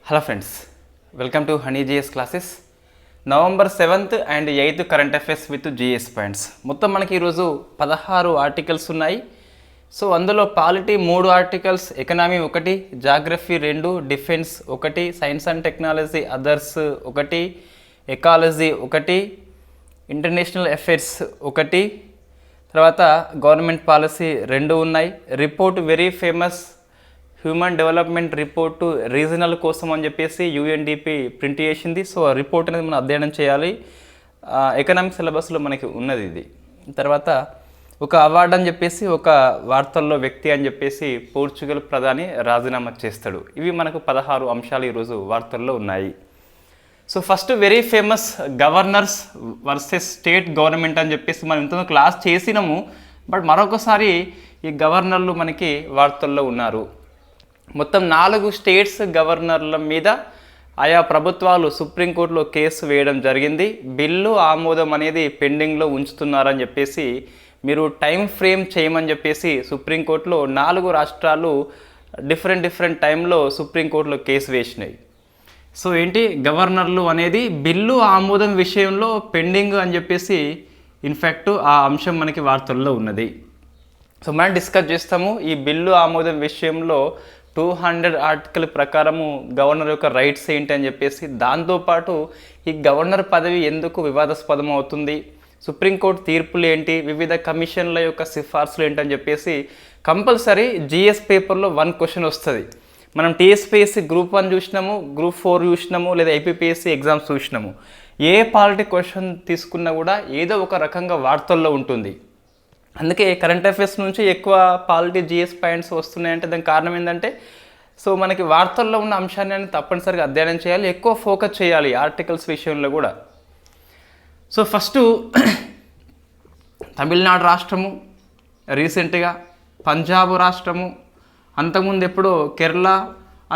Hello friends, welcome to honey GS classes. November 7th and 8th current affairs with GS points. మొత్తం మనకి ఈరోజు 16 articles ఉన్నాయి. So అందులో polity 3 articles, economy 1, geography 2, defence 1, science and technology others 1, ecology 1, international affairs 1, తర్వాత government policy 2 ఉన్నాయి. Report very famous human development report regional కోసం అని చెప్పేసి యుఎన్డిపి ప్రింట్ చేసింది. సో ఆ రిపోర్ట్ అనేది మనం అధ్యయనం చేయాలి. ఎకనామిక్ సిలబస్లో మనకి ఉన్నది ఇది. తర్వాత ఒక అవార్డు అని చెప్పేసి ఒక వార్తల్లో వ్యక్తి అని చెప్పేసి పోర్చుగల్ ప్రధాని రాజీనామా చేస్తాడు. ఇవి మనకు 16 అంశాలు ఈరోజు వార్తల్లో ఉన్నాయి. So first very famous governors versus state government అని చెప్పేసి మనం ఇంతలో క్లాస్ చేసినాము. బట్ మరొకసారి ఈ గవర్నర్లు మనకి వార్తల్లో ఉన్నారు. మొత్తం 4 స్టేట్స్ గవర్నర్ల మీద ఆయా ప్రభుత్వాలు సుప్రీంకోర్టులో కేసు వేయడం జరిగింది. బిల్లు ఆమోదం అనేది పెండింగ్లో ఉంచుతున్నారని చెప్పేసి మీరు టైం ఫ్రేమ్ చేయమని చెప్పేసి సుప్రీంకోర్టులో 4 రాష్ట్రాలు డిఫరెంట్ టైంలో సుప్రీంకోర్టులో కేసు వేసినాయి. సో ఏంటి, గవర్నర్లు అనేది బిల్లు ఆమోదం విషయంలో పెండింగ్ అని చెప్పేసి ఇన్ఫ్యాక్ట్ ఆ అంశం మనకి వార్తల్లో ఉన్నది. సో మనం డిస్కస్ చేస్తాము ఈ బిల్లు ఆమోదం విషయంలో 200 ఆర్టికల్ ప్రకారము గవర్నర్ యొక్క రైట్స్ ఏంటి అని చెప్పేసి, దాంతోపాటు ఈ గవర్నర్ పదవి ఎందుకు వివాదాస్పదం అవుతుంది, సుప్రీంకోర్టు తీర్పులు ఏంటి, వివిధ కమిషన్ల యొక్క సిఫార్సులు ఏంటని చెప్పేసి కంపల్సరీ జిఎస్ పేపర్లో 1 క్వశ్చన్ వస్తుంది. మనం టీఎస్పీఎస్సీ గ్రూప్ 1 చూసినాము, గ్రూప్ 4 చూసినాము, లేదా ఐపీపీఎస్సీ ఎగ్జామ్స్ చూసినాము. ఏ పాలిటీ క్వశ్చన్ తీసుకున్నా కూడా ఏదో ఒక రకంగా వార్తల్లో ఉంటుంది. అందుకే కరెంట్ అఫైర్స్ నుంచి ఎక్కువ పాలిటీ జిఎస్ పాయింట్స్ వస్తున్నాయంటే దానికి కారణం ఏంటంటే, సో మనకి వార్తల్లో ఉన్న అంశాన్ని తప్పనిసరిగా అధ్యయనం చేయాలి, ఎక్కువ ఫోకస్ చేయాలి ఆర్టికల్స్ విషయంలో కూడా. సో ఫస్ట్ తమిళనాడు రాష్ట్రము, రీసెంట్గా పంజాబ్ రాష్ట్రము, అంతకుముందు ఎప్పుడో కేరళ,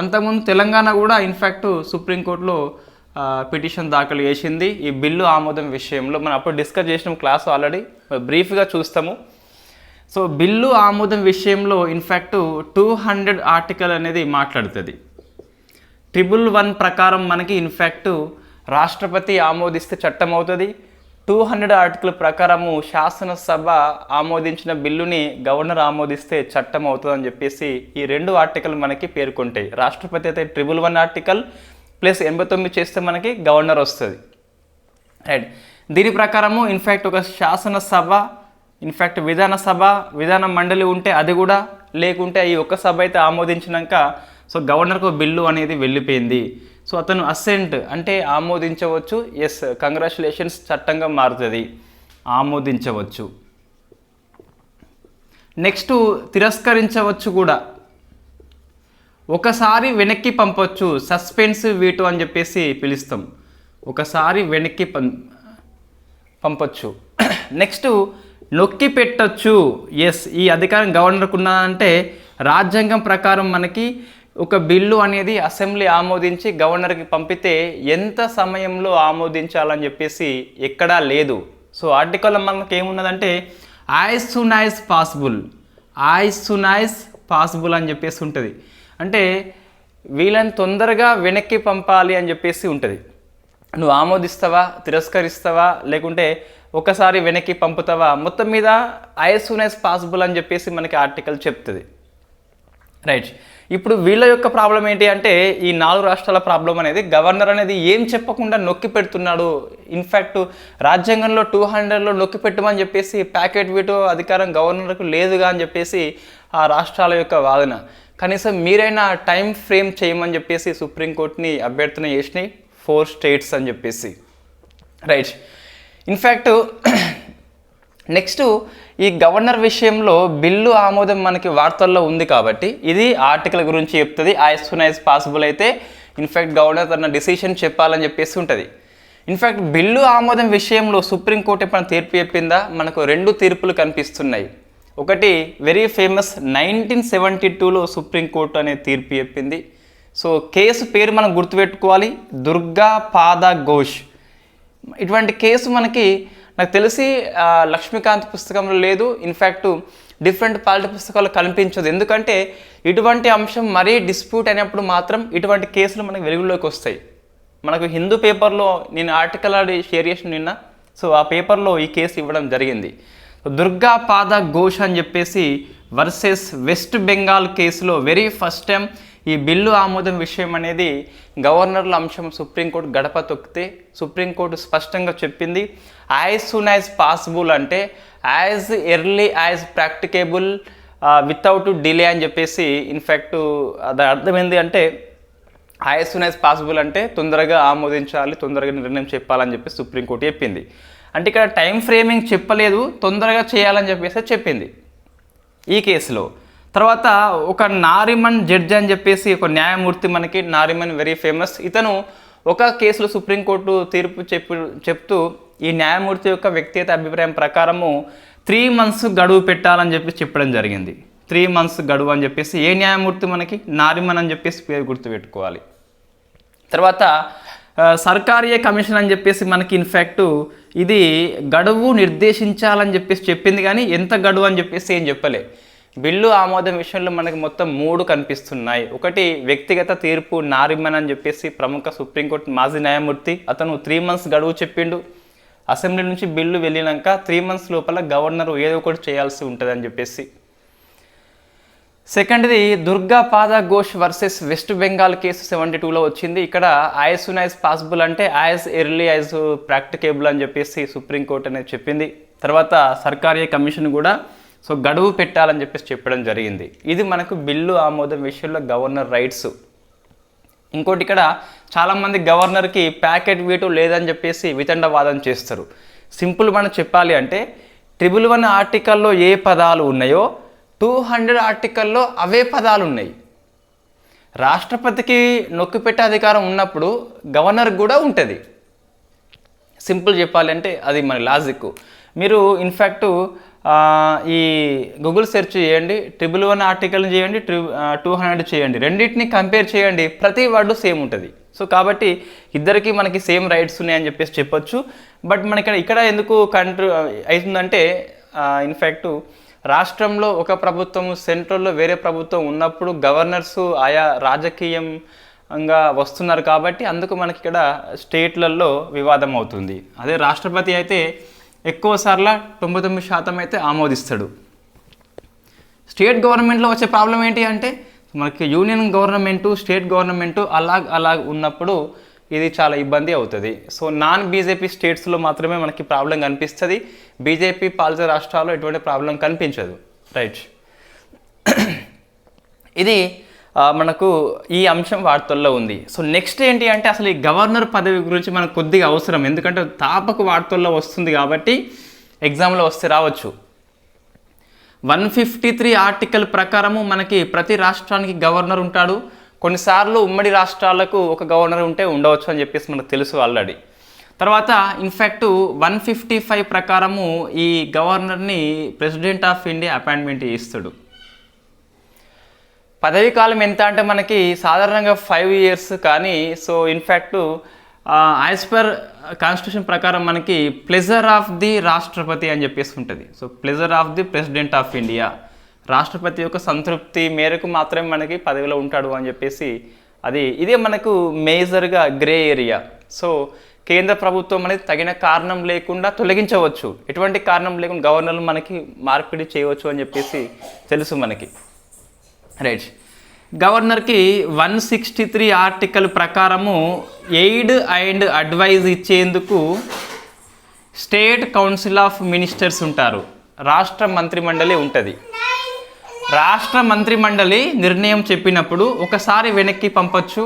అంతకుముందు తెలంగాణ కూడా ఇన్ఫ్యాక్ట్ సుప్రీంకోర్టులో పిటిషన్ దాఖలు చేసింది ఈ బిల్లు ఆమోదం విషయంలో. మనం అప్పుడు డిస్కస్ చేసిన క్లాస్ ఆల్రెడీ బ్రీఫ్గా చూస్తాము. సో బిల్లు ఆమోదం విషయంలో ఇన్ఫ్యాక్ట్ 200 ఆర్టికల్ అనేది మాట్లాడుతుంది. 111 ప్రకారం మనకి ఇన్ఫ్యాక్ట్ రాష్ట్రపతి ఆమోదిస్తే చట్టం అవుతుంది. 200 ఆర్టికల్ ప్రకారము శాసనసభ ఆమోదించిన బిల్లుని గవర్నర్ ఆమోదిస్తే చట్టం అవుతుంది అని చెప్పేసి ఈ 2 ఆర్టికల్ మనకి పేర్కొంటాయి. రాష్ట్రపతి అయితే 111 ఆర్టికల్ ప్లస్ 89 చేస్తే మనకి గవర్నర్ వస్తుంది. రైట్, దీని ప్రకారము ఇన్ఫ్యాక్ట్ ఒక శాసనసభ, ఇన్ఫ్యాక్ట్ విధాన మండలి ఉంటే అది కూడా, లేకుంటే ఈ ఒక్క సభ అయితే ఆమోదించినాక సో గవర్నర్కు బిల్లు అనేది వెళ్ళిపోయింది. సో అతను అసెంట్ అంటే ఆమోదించవచ్చు. ఎస్, కంగ్రాచులేషన్స్, చట్టంగా మారుతుంది, ఆమోదించవచ్చు. నెక్స్ట్ తిరస్కరించవచ్చు కూడా. ఒకసారి వెనక్కి పంపొచ్చు, సస్పెన్సివ్ వీటో అని చెప్పేసి పిలుస్తాం. ఒకసారి వెనక్కి పంపొచ్చు. నెక్స్ట్ నొక్కి పెట్టచ్చు. ఎస్, ఈ అధికారం గవర్నర్కు ఉన్నదంటే రాజ్యాంగం ప్రకారం మనకి ఒక బిల్లు అనేది అసెంబ్లీ ఆమోదించి గవర్నర్కి పంపితే ఎంత సమయంలో ఆమోదించాలని చెప్పేసి ఎక్కడా లేదు. సో ఆర్టికల్లో మనకి ఏమున్నదంటే యాజ్ సూన్ యాజ్ పాసిబుల్ అని చెప్పేసి ఉంటుంది. అంటే వీళ్ళని తొందరగా వెనక్కి పంపాలి అని చెప్పేసి ఉంటుంది. నువ్వు ఆమోదిస్తావా, తిరస్కరిస్తావా, లేకుంటే ఒకసారి వెనక్కి పంపుతావా, మొత్తం మీద యాజ్ సూన్ యాజ్ పాసిబుల్ అని చెప్పేసి మనకి ఆర్టికల్ చెప్తుంది. రైట్, ఇప్పుడు వీళ్ళ యొక్క ప్రాబ్లం ఏంటి అంటే, ఈ 4 రాష్ట్రాల ప్రాబ్లం అనేది గవర్నర్ అనేది ఏం చెప్పకుండా నొక్కి పెడుతున్నాడు. ఇన్ఫ్యాక్ట్ రాజ్యాంగంలో 200లో నొక్కి పెట్టమని చెప్పేసి ప్యాకెట్ వీటో అధికారం గవర్నర్కు లేదుగా అని చెప్పేసి ఆ రాష్ట్రాల యొక్క వాదన. కనీసం మీరైనా టైం ఫ్రేమ్ చేయమని చెప్పేసి సుప్రీంకోర్టుని అభ్యర్థన చేసినాయి 4 స్టేట్స్ అని చెప్పేసి. రైట్, ఇన్ఫ్యాక్ట్ నెక్స్ట్ ఈ గవర్నర్ విషయంలో బిల్లు ఆమోదం మనకి వార్తల్లో ఉంది కాబట్టి ఇది ఆర్టికల్ గురించి చెప్తుంది. యాజ్ సూన్ యాజ్ పాసిబుల్ అయితే ఇన్ఫ్యాక్ట్ గవర్నర్ తన డిసిషన్ చెప్పాలని చెప్పేసి ఉంటుంది. ఇన్ఫ్యాక్ట్ బిల్లు ఆమోదం విషయంలో సుప్రీంకోర్టు ఎప్పుడైనా తీర్పు చెప్పిందా? మనకు 2 తీర్పులు కనిపిస్తున్నాయి. ఒకటి వెరీ ఫేమస్ 1972లో సుప్రీంకోర్టు అనే తీర్పు చెప్పింది. సో కేసు పేరు మనం గుర్తుపెట్టుకోవాలి, దుర్గా పాద ఘోష్. ఇటువంటి కేసు మనకి నాకు తెలిసి లక్ష్మీకాంత్ పుస్తకంలో లేదు. ఇన్ఫ్యాక్ట్ డిఫరెంట్ పాలిటీ పుస్తకాలు కనిపించదు. ఎందుకంటే ఇటువంటి అంశం మరీ డిస్ప్యూట్ అయినప్పుడు మాత్రం ఇటువంటి కేసులు మనకు వెలుగులోకి వస్తాయి. మనకు హిందూ పేపర్లో నేను ఆర్టికల్ షేర్ చేసిన నిన్న, సో ఆ పేపర్లో ఈ కేసు ఇవ్వడం జరిగింది. దుర్గా పాద ఘోష్ అని చెప్పేసి వర్సెస్ వెస్ట్ బెంగాల్ కేసులో వెరీ ఫస్ట్ టైం ఈ బిల్లు ఆమోదం విషయం అనేది గవర్నర్ల అంశం సుప్రీంకోర్టు గడప తొక్కితే సుప్రీంకోర్టు స్పష్టంగా చెప్పింది, యాజ్ సూన్ యాజ్ పాసిబుల్ అంటే as early as practicable without delay అని చెప్పేసి. ఇన్ఫ్యాక్ట్ అది అర్థమైంది అంటే యాజ్ సూన్ యాజ్ పాసిబుల్ అంటే తొందరగా ఆమోదించాలి, తొందరగా నిర్ణయం చెప్పాలని చెప్పి సుప్రీంకోర్టు చెప్పింది. అంటే ఇక్కడ టైం ఫ్రేమింగ్ చెప్పలేదు, తొందరగా చేయాలని చెప్పేసి చెప్పింది ఈ కేసులో. తర్వాత ఒక నారిమన్ జడ్జి అని చెప్పేసి ఒక న్యాయమూర్తి, మనకి నారిమన్ వెరీ ఫేమస్. ఇతను ఒక కేసులో సుప్రీంకోర్టు తీర్పు చెప్తూ ఈ న్యాయమూర్తి యొక్క వ్యక్తిగత అభిప్రాయం ప్రకారము 3 months గడువు పెట్టాలని చెప్పి చెప్పడం జరిగింది. 3 months గడువు అని చెప్పేసి. ఏ న్యాయమూర్తి? మనకి నారిమన్ అని చెప్పేసి పేరు గుర్తుపెట్టుకోవాలి. తర్వాత సర్కారీ కమిషన్ అని చెప్పేసి మనకి ఇన్ఫ్యాక్ట్ ఇది గడువు నిర్దేశించాలని చెప్పేసి చెప్పింది, కానీ ఎంత గడువు అని చెప్పేసి ఏం చెప్పలే. బిల్లు ఆమోదం విషయంలో మనకి మొత్తం 3 కనిపిస్తున్నాయి. ఒకటి వ్యక్తిగత తీర్పు, నారిమన్ అని చెప్పేసి ప్రముఖ సుప్రీంకోర్టు మాజీ న్యాయమూర్తి, అతను 3 months గడువు చెప్పిండు. అసెంబ్లీ నుంచి బిల్లు వెళ్ళినాక 3 months లోపల గవర్నర్ ఏదో ఒకటి చేయాల్సి ఉంటుంది అని చెప్పేసి. సెకండ్ది దుర్గా పాద ఘోష్ వర్సెస్ వెస్ట్ బెంగాల్ కేసు 72లో వచ్చింది. ఇక్కడ యాజ్ సూన్ యాజ్ పాసిబుల్ అంటే యాజ్ ఎర్లీ యాజ్ ప్రాక్టికేబుల్ అని చెప్పేసి సుప్రీంకోర్టు అనేది చెప్పింది. తర్వాత సర్కారీ కమిషన్ కూడా సో గడువు పెట్టాలని చెప్పేసి చెప్పడం జరిగింది. ఇది మనకు బిల్లు ఆమోదం విషయంలో గవర్నర్ రైట్స్. ఇంకోటి ఇక్కడ చాలామంది గవర్నర్కి ప్యాకెట్ వీటు లేదని చెప్పేసి వితండవాదం చేస్తారు. సింపుల్ మనం చెప్పాలి అంటే 111 ఆర్టికల్లో ఏ పదాలు ఉన్నాయో 200 ఆర్టికల్లో అవే పదాలు ఉన్నాయి. రాష్ట్రపతికి నొక్కిపెట్టే అధికారం ఉన్నప్పుడు గవర్నర్కి కూడా ఉంటుంది. సింపుల్ చెప్పాలి అంటే అది మన లాజిక్. మీరు ఇన్ఫ్యాక్ట్ ఈ గూగుల్ సెర్చ్ చేయండి, 111 ఆర్టికల్ని చేయండి, 200 చేయండి, రెండింటిని కంపేర్ చేయండి, ప్రతి వర్డ్ సేమ్ ఉంటుంది. సో కాబట్టి ఇద్దరికి మనకి సేమ్ రైట్స్ ఉన్నాయని చెప్పేసి చెప్పొచ్చు. బట్ మనకి ఇక్కడ ఎందుకు అవుతుందంటే ఇన్ఫ్యాక్ట్ రాష్ట్రంలో ఒక ప్రభుత్వం, సెంట్రల్లో వేరే ప్రభుత్వం ఉన్నప్పుడు గవర్నర్స్ ఆయా రాజకీయంగా వస్తున్నారు కాబట్టి అందుకు మనకి ఇక్కడ స్టేట్లలో వివాదం అవుతుంది. అదే రాష్ట్రపతి అయితే ఎక్కువ సార్లు 99% అయితే ఆమోదిస్తాడు. స్టేట్ గవర్నమెంట్లో వచ్చే ప్రాబ్లం ఏంటి అంటే మనకి యూనియన్ గవర్నమెంటు, స్టేట్ గవర్నమెంటు అలాగ్ ఉన్నప్పుడు ఇది చాలా ఇబ్బంది అవుతుంది. సో నాన్ బీజేపీ స్టేట్స్లో మాత్రమే మనకి ప్రాబ్లం కనిపిస్తుంది. బీజేపీ పాలిత రాష్ట్రాల్లో ఎటువంటి ప్రాబ్లం కనిపించదు. రైట్, ఇది మనకు ఈ అంశం వార్తల్లో ఉంది. సో నెక్స్ట్ ఏంటి అంటే అసలు ఈ గవర్నర్ పదవి గురించి మనకు కొద్దిగా అవసరం, ఎందుకంటే తాపకు వార్తల్లో వస్తుంది కాబట్టి ఎగ్జామ్లో వస్తే రావచ్చు. 153 ఆర్టికల్ ప్రకారము మనకి ప్రతి రాష్ట్రానికి గవర్నర్ ఉంటాడు. కొన్నిసార్లు ఉమ్మడి రాష్ట్రాలకు ఒక గవర్నర్ ఉంటే ఉండవచ్చు అని చెప్పేసి మనకు తెలుసు ఆల్రెడీ. తర్వాత ఇన్ఫ్యాక్ట్ 155 ప్రకారము ఈ గవర్నర్ని ప్రెసిడెంట్ ఆఫ్ ఇండియా అపాయింట్మెంట్ చేస్తాడు. పదవీ కాలం ఎంత అంటే మనకి సాధారణంగా 5 years, కానీ so in fact as per constitution ప్రకారం మనకి ప్లెజర్ ఆఫ్ ది రాష్ట్రపతి అని చెప్పేసి ఉంటుంది. So pleasure of the president of India, రాష్ట్రపతి యొక్క సంతృప్తి మేరకు మాత్రమే మనకి పదవిలో ఉంటాడు అని చెప్పేసి ఇదే మనకు మేజర్గా గ్రే ఏరియా. సో కేంద్ర ప్రభుత్వం అనేది తగిన కారణం లేకుండా తొలగించవచ్చు, ఎటువంటి కారణం లేకుండా గవర్నర్లు మనకి మార్పిడి చేయవచ్చు అని చెప్పేసి తెలుసు మనకి. రైట్, గవర్నర్కి 163 ఆర్టికల్ ప్రకారము ఎయిడ్ అండ్ అడ్వైజ్ ఇచ్చేందుకు స్టేట్ కౌన్సిల్ ఆఫ్ మినిస్టర్స్ ఉంటారు, రాష్ట్ర మంత్రిమండలి ఉంటుంది. రాష్ట్ర మంత్రిమండలి నిర్ణయం చెప్పినప్పుడు ఒకసారి వెనక్కి పంపొచ్చు,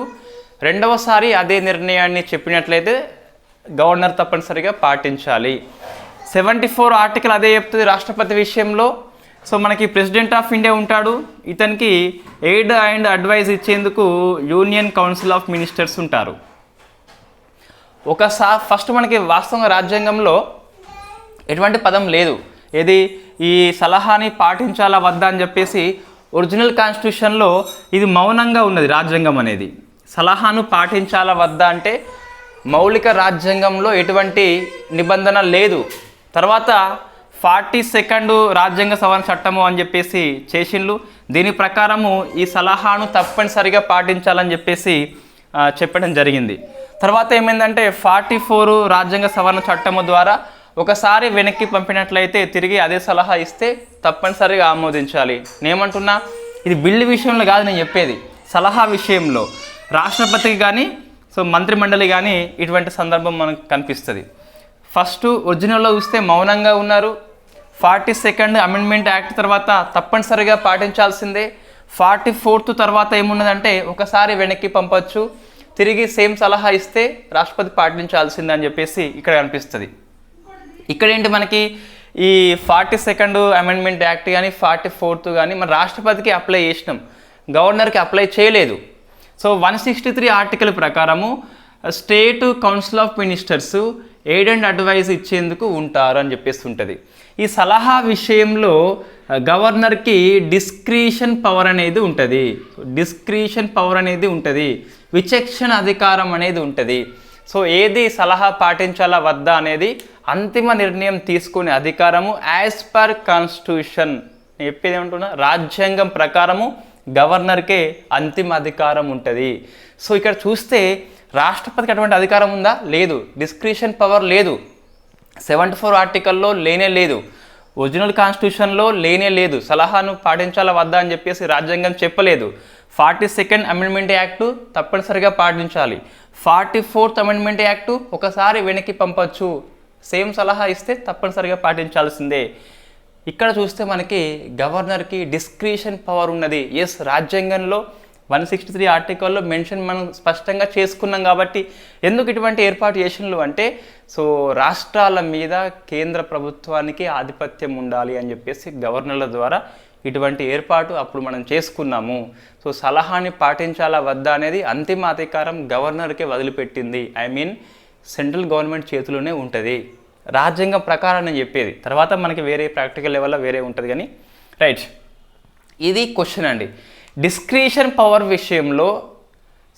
రెండవసారి అదే నిర్ణయాన్ని చెప్పినట్లయితే గవర్నర్ తప్పనిసరిగా పాటించాలి. 74 ఆర్టికల్ అదే చెప్తుంది రాష్ట్రపతి విషయంలో. సో మనకి ప్రెసిడెంట్ ఆఫ్ ఇండియా ఉంటాడు, ఇతనికి ఎయిడ్ అండ్ అడ్వైజ్ ఇచ్చేందుకు యూనియన్ కౌన్సిల్ ఆఫ్ మినిస్టర్స్ ఉంటారు. ఫస్ట్ మనకి వాస్తవంగా రాజ్యాంగంలో ఎటువంటి పదం లేదు, ఏది ఈ సలహాని పాటించాలా వద్దా అని చెప్పేసి. ఒరిజినల్ కాన్స్టిట్యూషన్లో ఇది మౌనంగా ఉన్నది రాజ్యాంగం అనేది. సలహాను పాటించాలా వద్దా అంటే మౌలిక రాజ్యాంగంలో ఎటువంటి నిబంధన లేదు. తర్వాత 42వ రాజ్యాంగ సవరణ చట్టము అని చెప్పేసి చేసిండ్రు. దీని ప్రకారము ఈ సలహాను తప్పనిసరిగా పాటించాలని చెప్పేసి చెప్పడం జరిగింది. తర్వాత ఏమైందంటే 44 రాజ్యాంగ సవరణ చట్టము ద్వారా ఒకసారి వెనక్కి పంపినట్లయితే తిరిగి అదే సలహా ఇస్తే తప్పనిసరిగా ఆమోదించాలి. నేనేమంటున్నా, ఇది బిల్లు విషయంలో కాదు నేను చెప్పేది, సలహా విషయంలో రాష్ట్రపతికి కానీ మంత్రిమండలి కానీ ఇటువంటి సందర్భం మనకు కనిపిస్తుంది. ఫస్ట్ ఒరిజినల్లో చూస్తే మౌనంగా ఉన్నారు. 42nd అమెండ్మెంట్ యాక్ట్ తర్వాత తప్పనిసరిగా పాటించాల్సిందే. 44th తర్వాత ఏమున్నదంటే ఒకసారి వెనక్కి పంపొచ్చు, తిరిగి సేమ్ సలహా ఇస్తే రాష్ట్రపతి పాటించాల్సిందే అని చెప్పేసి ఇక్కడ కనిపిస్తుంది. ఇక్కడ ఏంటి మనకి ఈ 42nd అమెండ్మెంట్ యాక్ట్ కానీ 44th కానీ మన రాష్ట్రపతికి అప్లై చేసినాం, గవర్నర్కి అప్లై చేయలేదు. సో 163 ఆర్టికల్ ప్రకారము state council of ministers aid and advise ఇచ్చేందుకు ఉంటారు అని చెప్పేసి ఉంటుంది. ఈ సలహా విషయంలో గవర్నర్కి డిస్క్రిషన్ పవర్ అనేది ఉంటుంది, విచక్షణ అధికారం అనేది ఉంటుంది. సో ఏది సలహా పాటించాలా వద్దా అనేది అంతిమ నిర్ణయం తీసుకునే అధికారము యాజ్ పర్ కాన్స్టిట్యూషన్, చెప్పేది ఏమంటున్నా, రాజ్యాంగం ప్రకారము గవర్నర్కే అంతిమ అధికారం ఉంటుంది. సో ఇక్కడ చూస్తే రాష్ట్రపతికి అటువంటి అధికారం ఉందా? లేదు. డిస్క్రిషన్ పవర్ లేదు. 74 ఆర్టికల్లో లేనే లేదు, ఒరిజినల్ కాన్స్టిట్యూషన్లో లేనే లేదు. సలహాను పాటించాలా వద్దా అని చెప్పేసి రాజ్యాంగం చెప్పలేదు. 42nd అమెండ్మెంట్ యాక్టు తప్పనిసరిగా పాటించాలి. 44th అమెండ్మెంట్ యాక్టు ఒకసారి వెనక్కి పంపొచ్చు, సేమ్ సలహా ఇస్తే తప్పనిసరిగా పాటించాల్సిందే. ఇక్కడ చూస్తే మనకి గవర్నర్కి డిస్క్రిషన్ పవర్ ఉన్నది. ఎస్, రాజ్యాంగంలో 163 ఆర్టికల్లో మెన్షన్ మనం స్పష్టంగా చేసుకున్నాం. కాబట్టి ఎందుకు ఇటువంటి ఏర్పాటు చేసినలు అంటే రాష్ట్రాల మీద కేంద్ర ప్రభుత్వానికి ఆధిపత్యం ఉండాలి అని చెప్పేసి గవర్నర్ల ద్వారా ఇటువంటి ఏర్పాటు అప్పుడు మనం చేసుకున్నాము. సలహాని పాటించాలా వద్దా అనేది అంతిమ అధికారం గవర్నర్కే వదిలిపెట్టింది. సెంట్రల్ గవర్నమెంట్ చేతిలోనే ఉంటుంది, రాజ్యాంగం ప్రకారం నేను చెప్పేది. తర్వాత మనకి వేరే ప్రాక్టికల్ లెవెల్లో వేరే ఉంటుంది కానీ రైట్. ఇది క్వశ్చన్ అండి. డిస్క్రిషన్ పవర్ విషయంలో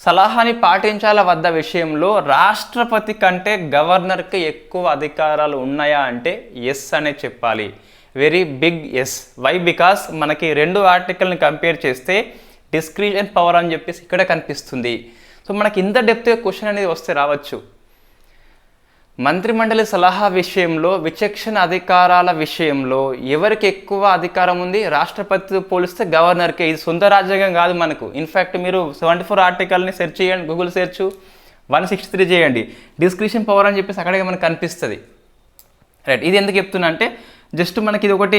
సలహాని పాటించాల వద్ద విషయంలో రాష్ట్రపతి కంటే గవర్నర్కి ఎక్కువ అధికారాలు ఉన్నాయా అంటే ఎస్ అనే చెప్పాలి. Very big yes. Why? Because మనకి 2 ఆర్టికల్ని కంపేర్ చేస్తే డిస్క్రిషన్ పవర్ అని చెప్పేసి ఇక్కడ కనిపిస్తుంది. మనకి ఇంత డెప్త్గా క్వశ్చన్ అనేది వస్తే రావచ్చు. మంత్రిమండలి సలహా విషయంలో విచక్షణ అధికారాల విషయంలో ఎవరికి ఎక్కువ అధికారం ఉంది? రాష్ట్రపతితో పోలిస్తే గవర్నర్కే. ఇది సొంత రాజ్యాంగం కాదు మనకు. ఇన్ఫ్యాక్ట్ మీరు 74 ఆర్టికల్ని సెర్చ్ చేయండి, గూగుల్ సెర్చ్ 163 చేయండి, డిస్క్రిషన్ పవర్ అని చెప్పేసి అక్కడే మనకు కనిపిస్తుంది. రైట్. ఇది ఎందుకు చెప్తున్నా అంటే జస్ట్ మనకి ఇది ఒకటి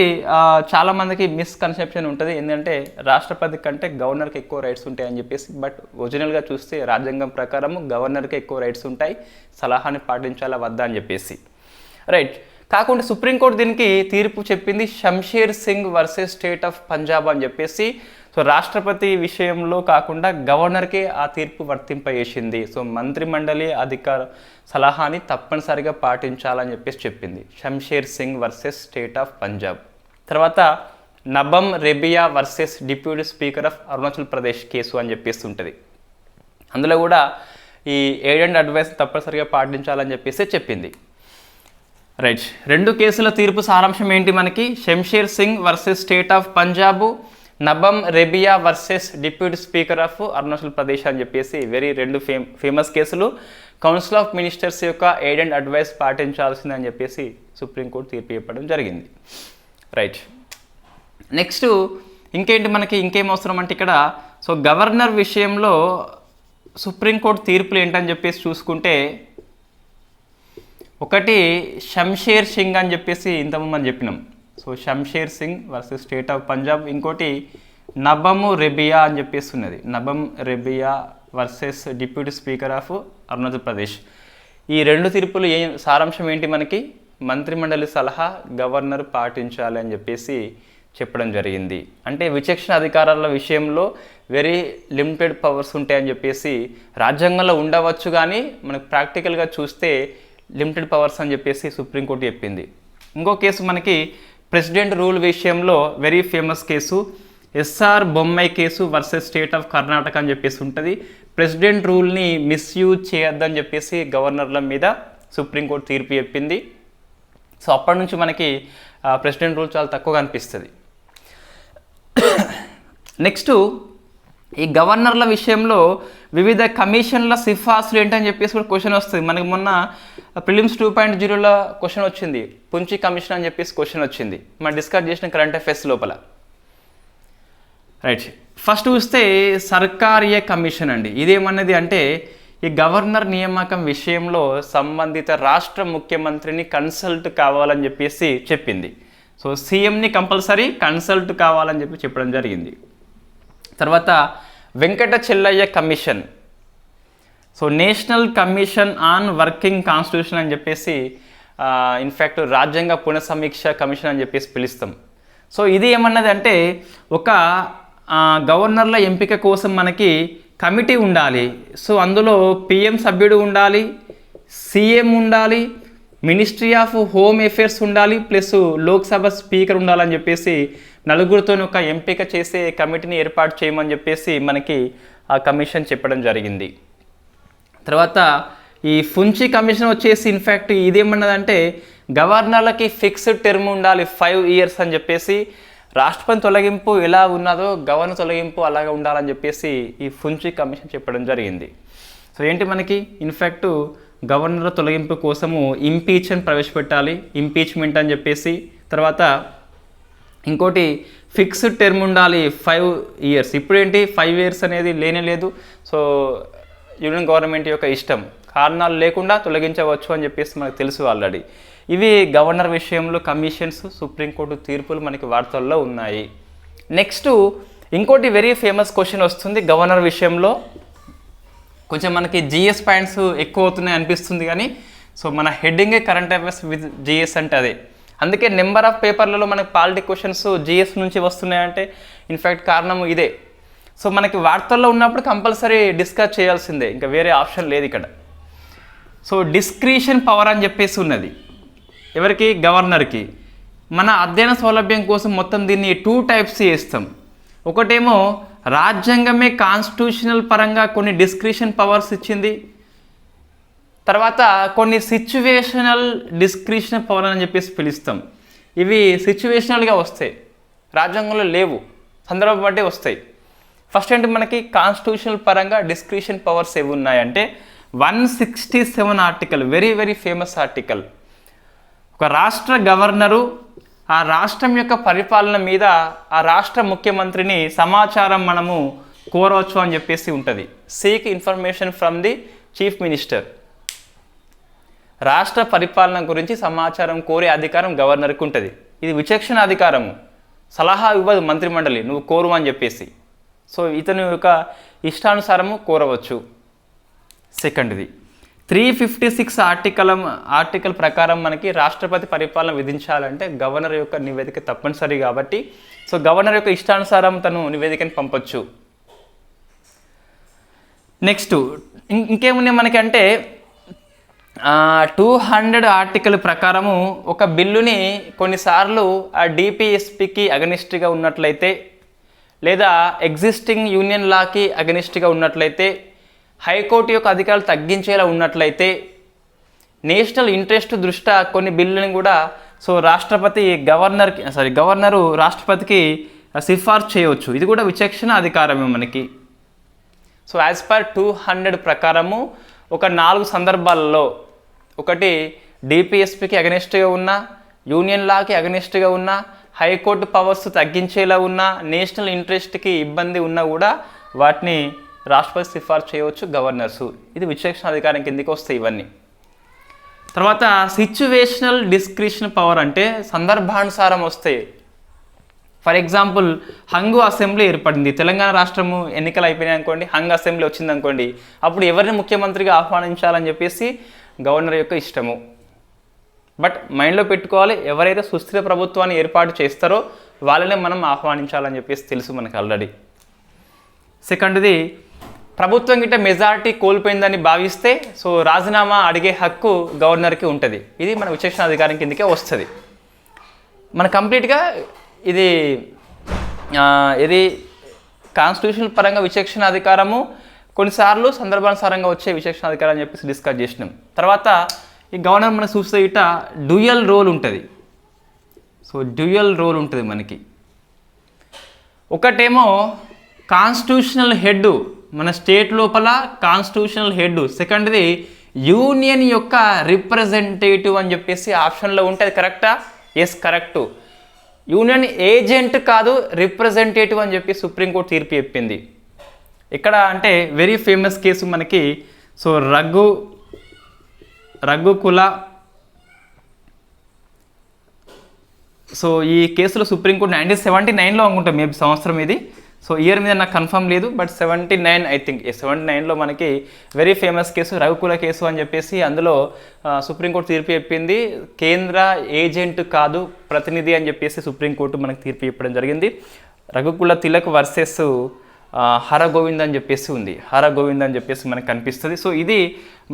చాలామందికి మిస్కన్సెప్షన్ ఉంటుంది, ఏంటంటే రాష్ట్రపతి కంటే గవర్నర్కి ఎక్కువ రైట్స్ ఉంటాయి అని చెప్పేసి. బట్ ఒరిజినల్గా చూస్తే రాజ్యాంగం ప్రకారం గవర్నర్కి ఎక్కువ రైట్స్ ఉంటాయి, సలహాని పాటించాలా వద్దా అని చెప్పేసి. రైట్. కాకుండా సుప్రీంకోర్టు దీనికి తీర్పు చెప్పింది Shamsher Singh versus state of Punjab అని చెప్పేసి. రాష్ట్రపతి విషయంలో కాకుండా గవర్నర్కే ఆ తీర్పు వర్తింపజేసింది. మంత్రిమండలి అధికార సలహాని తప్పనిసరిగా పాటించాలని చెప్పేసి చెప్పింది. Shamsher Singh versus state of Punjab. తర్వాత Nabam Rebia versus deputy speaker of Arunachal Pradesh case అని చెప్పేసి ఉంటుంది. అందులో కూడా ఈ ఎయిడ్ అండ్ అడ్వైస్ తప్పనిసరిగా పాటించాలని చెప్పేసి చెప్పింది. రైట్. 2 కేసుల తీర్పు సారాంశం ఏంటి మనకి? Shamsher Singh versus state of Punjab, Nabam Rebia versus deputy speaker of Arunachal Pradesh అని చెప్పేసి వెరీ 2 ఫేమస్ కేసులు. కౌన్సిల్ ఆఫ్ మినిస్టర్స్ యొక్క ఎయిడ్ అండ్ అడ్వైస్ పాటించాల్సిందని చెప్పేసి సుప్రీంకోర్టు తీర్పు చెప్పడం జరిగింది. రైట్. నెక్స్ట్ ఇంకేంటి మనకి, ఇంకేం అవసరం అంటే ఇక్కడ గవర్నర్ విషయంలో సుప్రీంకోర్టు తీర్పులు ఏంటని చెప్పేసి చూసుకుంటే, ఒకటి షంషేర్ సింగ్ అని చెప్పేసి ఇంతకుముందు మనం చెప్పినాం. Shamsher Singh versus state of Punjab. ఇంకోటి నబమ్ రెబియా అని చెప్పేసి ఉన్నది, Nabam Rebia versus deputy speaker of Arunachal Pradesh. ఈ 2 తీర్పులు సారాంశం ఏంటి మనకి? మంత్రిమండలి సలహా గవర్నర్ పాటించాలి అని చెప్పేసి చెప్పడం జరిగింది. అంటే విచక్షణ అధికారాల విషయంలో వెరీ లిమిటెడ్ పవర్స్ ఉంటాయని చెప్పేసి రాజ్యాంగంలో ఉండవచ్చు, కానీ మనకు ప్రాక్టికల్గా చూస్తే లిమిటెడ్ పవర్స్ అని చెప్పేసి సుప్రీంకోర్టు చెప్పింది. ఇంకో కేసు మనకి ప్రెసిడెంట్ రూల్ విషయంలో very famous case SR Bommai case versus state of Karnataka అని చెప్పేసి ఉంటుంది. ప్రెసిడెంట్ రూల్ని మిస్యూజ్ చేయొద్దని చెప్పేసి గవర్నర్ల మీద సుప్రీంకోర్టు తీర్పు చెప్పింది. అప్పటి నుంచి మనకి ప్రెసిడెంట్ రూల్ చాలా తక్కువగా అనిపిస్తుంది. నెక్స్ట్ ఈ గవర్నర్ల విషయంలో వివిధ కమిషన్ల సిఫార్సులు ఏంటని చెప్పేసి కూడా క్వశ్చన్ వస్తుంది. మనకి మొన్న ప్రిలిమ్స్ 2.0లో క్వశ్చన్ వచ్చింది, పుంచి కమిషన్ అని చెప్పేసి క్వశ్చన్ వచ్చింది మనం డిస్కస్ చేసిన కరెంట్ అఫైర్స్ లోపల. రైట్, ఫస్ట్ చూస్తే సర్కారీయ కమిషన్ అండి. ఇదేమన్నది అంటే ఈ గవర్నర్ నియామకం విషయంలో సంబంధిత రాష్ట్ర ముఖ్యమంత్రిని కన్సల్ట్ కావాలని చెప్పేసి చెప్పింది. సో సీఎంని కంపల్సరీ కన్సల్ట్ కావాలని చెప్పడం జరిగింది. తర్వాత Venkata Chelliah commission, so national commission on working constitution అని చెప్పేసి ఇన్ఫ్యాక్ట్ రాజ్యాంగ పునఃసమీక్ష కమిషన్ అని చెప్పేసి పిలుస్తాం. సో ఇది ఏమన్నది అంటే ఒక గవర్నర్ల ఎంపిక కోసం మనకి కమిటీ ఉండాలి. సో అందులో పిఎం సభ్యుడు ఉండాలి, సీఎం ఉండాలి, మినిస్ట్రీ ఆఫ్ హోమ్ అఫేర్స్ ఉండాలి, ప్లస్ లోక్సభ స్పీకర్ ఉండాలని చెప్పేసి నలుగురితో ఒక ఎంపిక చేసే కమిటీని ఏర్పాటు చేయమని చెప్పేసి మనకి ఆ కమిషన్ చెప్పడం జరిగింది. తర్వాత ఈ ఫుంచి కమిషన్ వచ్చేసి ఇన్ఫ్యాక్ట్ ఇదేమన్నదంటే గవర్నర్లకి ఫిక్స్డ్ టర్మ్ ఉండాలి 5 years అని చెప్పేసి, రాష్ట్రపతి తొలగింపు ఎలా ఉన్నదో గవర్నర్ తొలగింపు అలాగే ఉండాలని చెప్పేసి ఈ ఫుంచి కమిషన్ చెప్పడం జరిగింది. సో ఏంటి మనకి ఇన్ఫ్యాక్ట్ గవర్నర్ తొలగింపు కోసము ఇంపీచ్మెంట్ ప్రవేశపెట్టాలి, ఇంపీచ్మెంట్ అని చెప్పేసి. తర్వాత ఇంకోటి ఫిక్స్డ్ టర్మ్ ఉండాలి 5 years. ఇప్పుడు ఏంటి 5 years అనేది లేనే లేదు. సో యూనియన్ గవర్నమెంట్ యొక్క ఇష్టం, కారణాలు లేకుండా తొలగించవచ్చు అని చెప్పేసి మనకు తెలుసు ఆల్రెడీ. ఇవి గవర్నర్ విషయంలో కమిషన్స్, సుప్రీంకోర్టు తీర్పులు మనకి వార్తల్లో ఉన్నాయి. నెక్స్ట్ ఇంకోటి వెరీ ఫేమస్ క్వశ్చన్ వస్తుంది గవర్నర్ విషయంలో. కొంచెం మనకి జిఎస్ పాయింట్స్ ఎక్కువ అవుతున్నాయి అనిపిస్తుంది కానీ సో మన హెడ్డింగే కరెంట్ అఫైర్స్ విత్ జిఎస్ అంటే అదే. అందుకే నెంబర్ ఆఫ్ పేపర్లలో మనకి పాలిటిక్ క్వశ్చన్స్ జిఎస్ నుంచి వస్తున్నాయంటే ఇన్ఫ్యాక్ట్ కారణం ఇదే. సో మనకి వార్తల్లో ఉన్నప్పుడు కంపల్సరీ డిస్కస్ చేయాల్సిందే, ఇంకా వేరే ఆప్షన్ లేదు ఇక్కడ. సో డిస్క్రిషన్ పవర్ అని చెప్పేసి ఉన్నది ఎవరికి? గవర్నర్కి. మన అధ్యయన సౌలభ్యం కోసం మొత్తం దీన్ని 2 types చేస్తాం. ఒకటేమో రాజ్యాంగమే కాన్స్టిట్యూషనల్ పరంగా కొన్ని డిస్క్రిషన్ పవర్స్ ఇచ్చింది, తర్వాత కొన్ని సిచ్యువేషనల్ డిస్క్రిషన్ పవర్ అని చెప్పేసి పిలుస్తాం. ఇవి సిచ్యువేషనల్గా వస్తాయి, రాజ్యాంగంలో లేవు, సందర్భం బట్టి వస్తాయి. ఫస్ట్ ఏంటి మనకి కాన్స్టిట్యూషనల్ పరంగా డిస్క్రిషన్ పవర్స్ ఏవి ఉన్నాయంటే 167 article, very very famous article. ఒక రాష్ట్ర గవర్నరు ఆ రాష్ట్రం యొక్క పరిపాలన మీద ఆ రాష్ట్ర ముఖ్యమంత్రిని సమాచారం మనము కోరవచ్చు అని చెప్పేసి ఉంటుంది. Seek information from the chief minister. రాష్ట్ర పరిపాలన గురించి సమాచారం కోరే అధికారం గవర్నర్కి ఉంటుంది. ఇది విచక్షణ అధికారము, సలహా ఇవ్వదు మంత్రిమండలి, నువ్వు కోరు అని చెప్పేసి. సో ఇతని యొక్క ఇష్టానుసారము కోరవచ్చు. సెకండ్ది 356 ఆర్టికల్ ప్రకారం మనకి రాష్ట్రపతి పరిపాలన విధించాలంటే గవర్నర్ యొక్క నివేదిక తప్పనిసరి కాబట్టి సో గవర్నర్ యొక్క ఇష్టానుసారం తను నివేదికను పంపొచ్చు. నెక్స్ట్ ఇంకేమున్నాయి మనకి అంటే 200 ఆర్టికల్ ప్రకారము ఒక బిల్లుని కొన్నిసార్లు ఆ డిపిఎస్పికి అగనిస్ట్గా ఉన్నట్లయితే లేదా ఎగ్జిస్టింగ్ యూనియన్ లాకి అగనిస్ట్గా ఉన్నట్లయితే, హైకోర్టు యొక్క అధికారాలు తగ్గించేలా ఉన్నట్లయితే, నేషనల్ ఇంట్రెస్ట్ దృష్ట్యా కొన్ని బిల్లుని కూడా సో గవర్నరు రాష్ట్రపతికి సిఫార్సు చేయవచ్చు. ఇది కూడా విచక్షణ అధికారమే మనకి. సో యాజ్ పర్ 200 ప్రకారము ఒక 4 సందర్భాలలో, ఒకటి డిపిఎస్పికి అగనిస్ట్గా ఉన్న, యూనియన్ లాకి అగనిస్ట్గా ఉన్న, హైకోర్టు పవర్స్ తగ్గించేలా ఉన్న, నేషనల్ ఇంట్రెస్ట్కి ఇబ్బంది ఉన్నా కూడా వాటిని రాష్ట్రపతి సిఫార్సు చేయవచ్చు గవర్నర్సు. ఇది విచక్షణ అధికారం కిందకి వస్తాయి ఇవన్నీ. తర్వాత సిచ్యువేషనల్ డిస్క్రిషన్ పవర్ అంటే సందర్భానుసారం వస్తాయి. ఫర్ ఎగ్జాంపుల్ హంగు అసెంబ్లీ ఏర్పడింది, తెలంగాణ రాష్ట్రము ఎన్నికలు అయిపోయినాయి అనుకోండి, హంగు అసెంబ్లీ వచ్చింది అనుకోండి, అప్పుడు ఎవరిని ముఖ్యమంత్రిగా ఆహ్వానించాలని చెప్పేసి గవర్నర్ యొక్క ఇష్టము. బట్ మైండ్లో పెట్టుకోవాలి, ఎవరైతే సుస్థిర ప్రభుత్వాన్ని ఏర్పాటు చేస్తారో వాళ్ళనే మనం ఆహ్వానించాలని చెప్పేసి తెలుసు మనకు ఆల్రెడీ. సెకండ్ది ప్రభుత్వం గిట్ట మెజారిటీ కోల్పోయిందని భావిస్తే సో రాజీనామా అడిగే హక్కు గవర్నర్కి ఉంటుంది. ఇది మన విచక్షణ అధికారం కిందకే వస్తుంది. మన కంప్లీట్గా ఇది కాన్స్టిట్యూషనల్ పరంగా విచక్షణ అధికారము, కొన్నిసార్లు సందర్భానుసారంగా వచ్చే విచక్షణ అధికారం అని చెప్పేసి డిస్కస్ చేసినాం. తర్వాత ఈ గవర్నర్ మనకు చూస్తే ఇట డ్యూయల్ రోల్ ఉంటుంది. సో డ్యూయల్ రోల్ ఉంటుంది మనకి. ఒకటేమో కాన్స్టిట్యూషనల్ హెడ్, మన స్టేట్ లోపల కాన్స్టిట్యూషనల్ హెడ్. సెకండ్ది యూనియన్ యొక్క రిప్రజెంటేటివ్ అని చెప్పేసి ఆప్షన్లో ఉంటే అది కరెక్టా? Yes, correct. యూనియన్ ఏజెంట్ కాదు, రిప్రజెంటేటివ్ అని చెప్పి సుప్రీంకోర్టు తీర్పు చెప్పింది. ఇక్కడ అంటే వెరీ ఫేమస్ కేసు మనకి. సో రఘుకుల. సో ఈ కేసులో సుప్రీంకోర్టు 1979లో అనుకుంటాం మేబీ సంవత్సరం ఇది. సో ఇయర్ మీద నాకు కన్ఫర్మ్ లేదు, బట్ 79 ఐ థింక్. 79లో మనకి very famous case Raghukula case అని చెప్పేసి అందులో సుప్రీంకోర్టు తీర్పు చెప్పింది. కేంద్ర ఏజెంట్ కాదు, ప్రతినిధి అని చెప్పేసి సుప్రీంకోర్టు మనకు తీర్పు చెప్పడం జరిగింది. రఘుకుల తిలక్ వర్సెస్ హరగోవింద్ అని చెప్పేసి ఉంది. హరగోవింద్ అని చెప్పేసి మనకు కనిపిస్తుంది. సో ఇది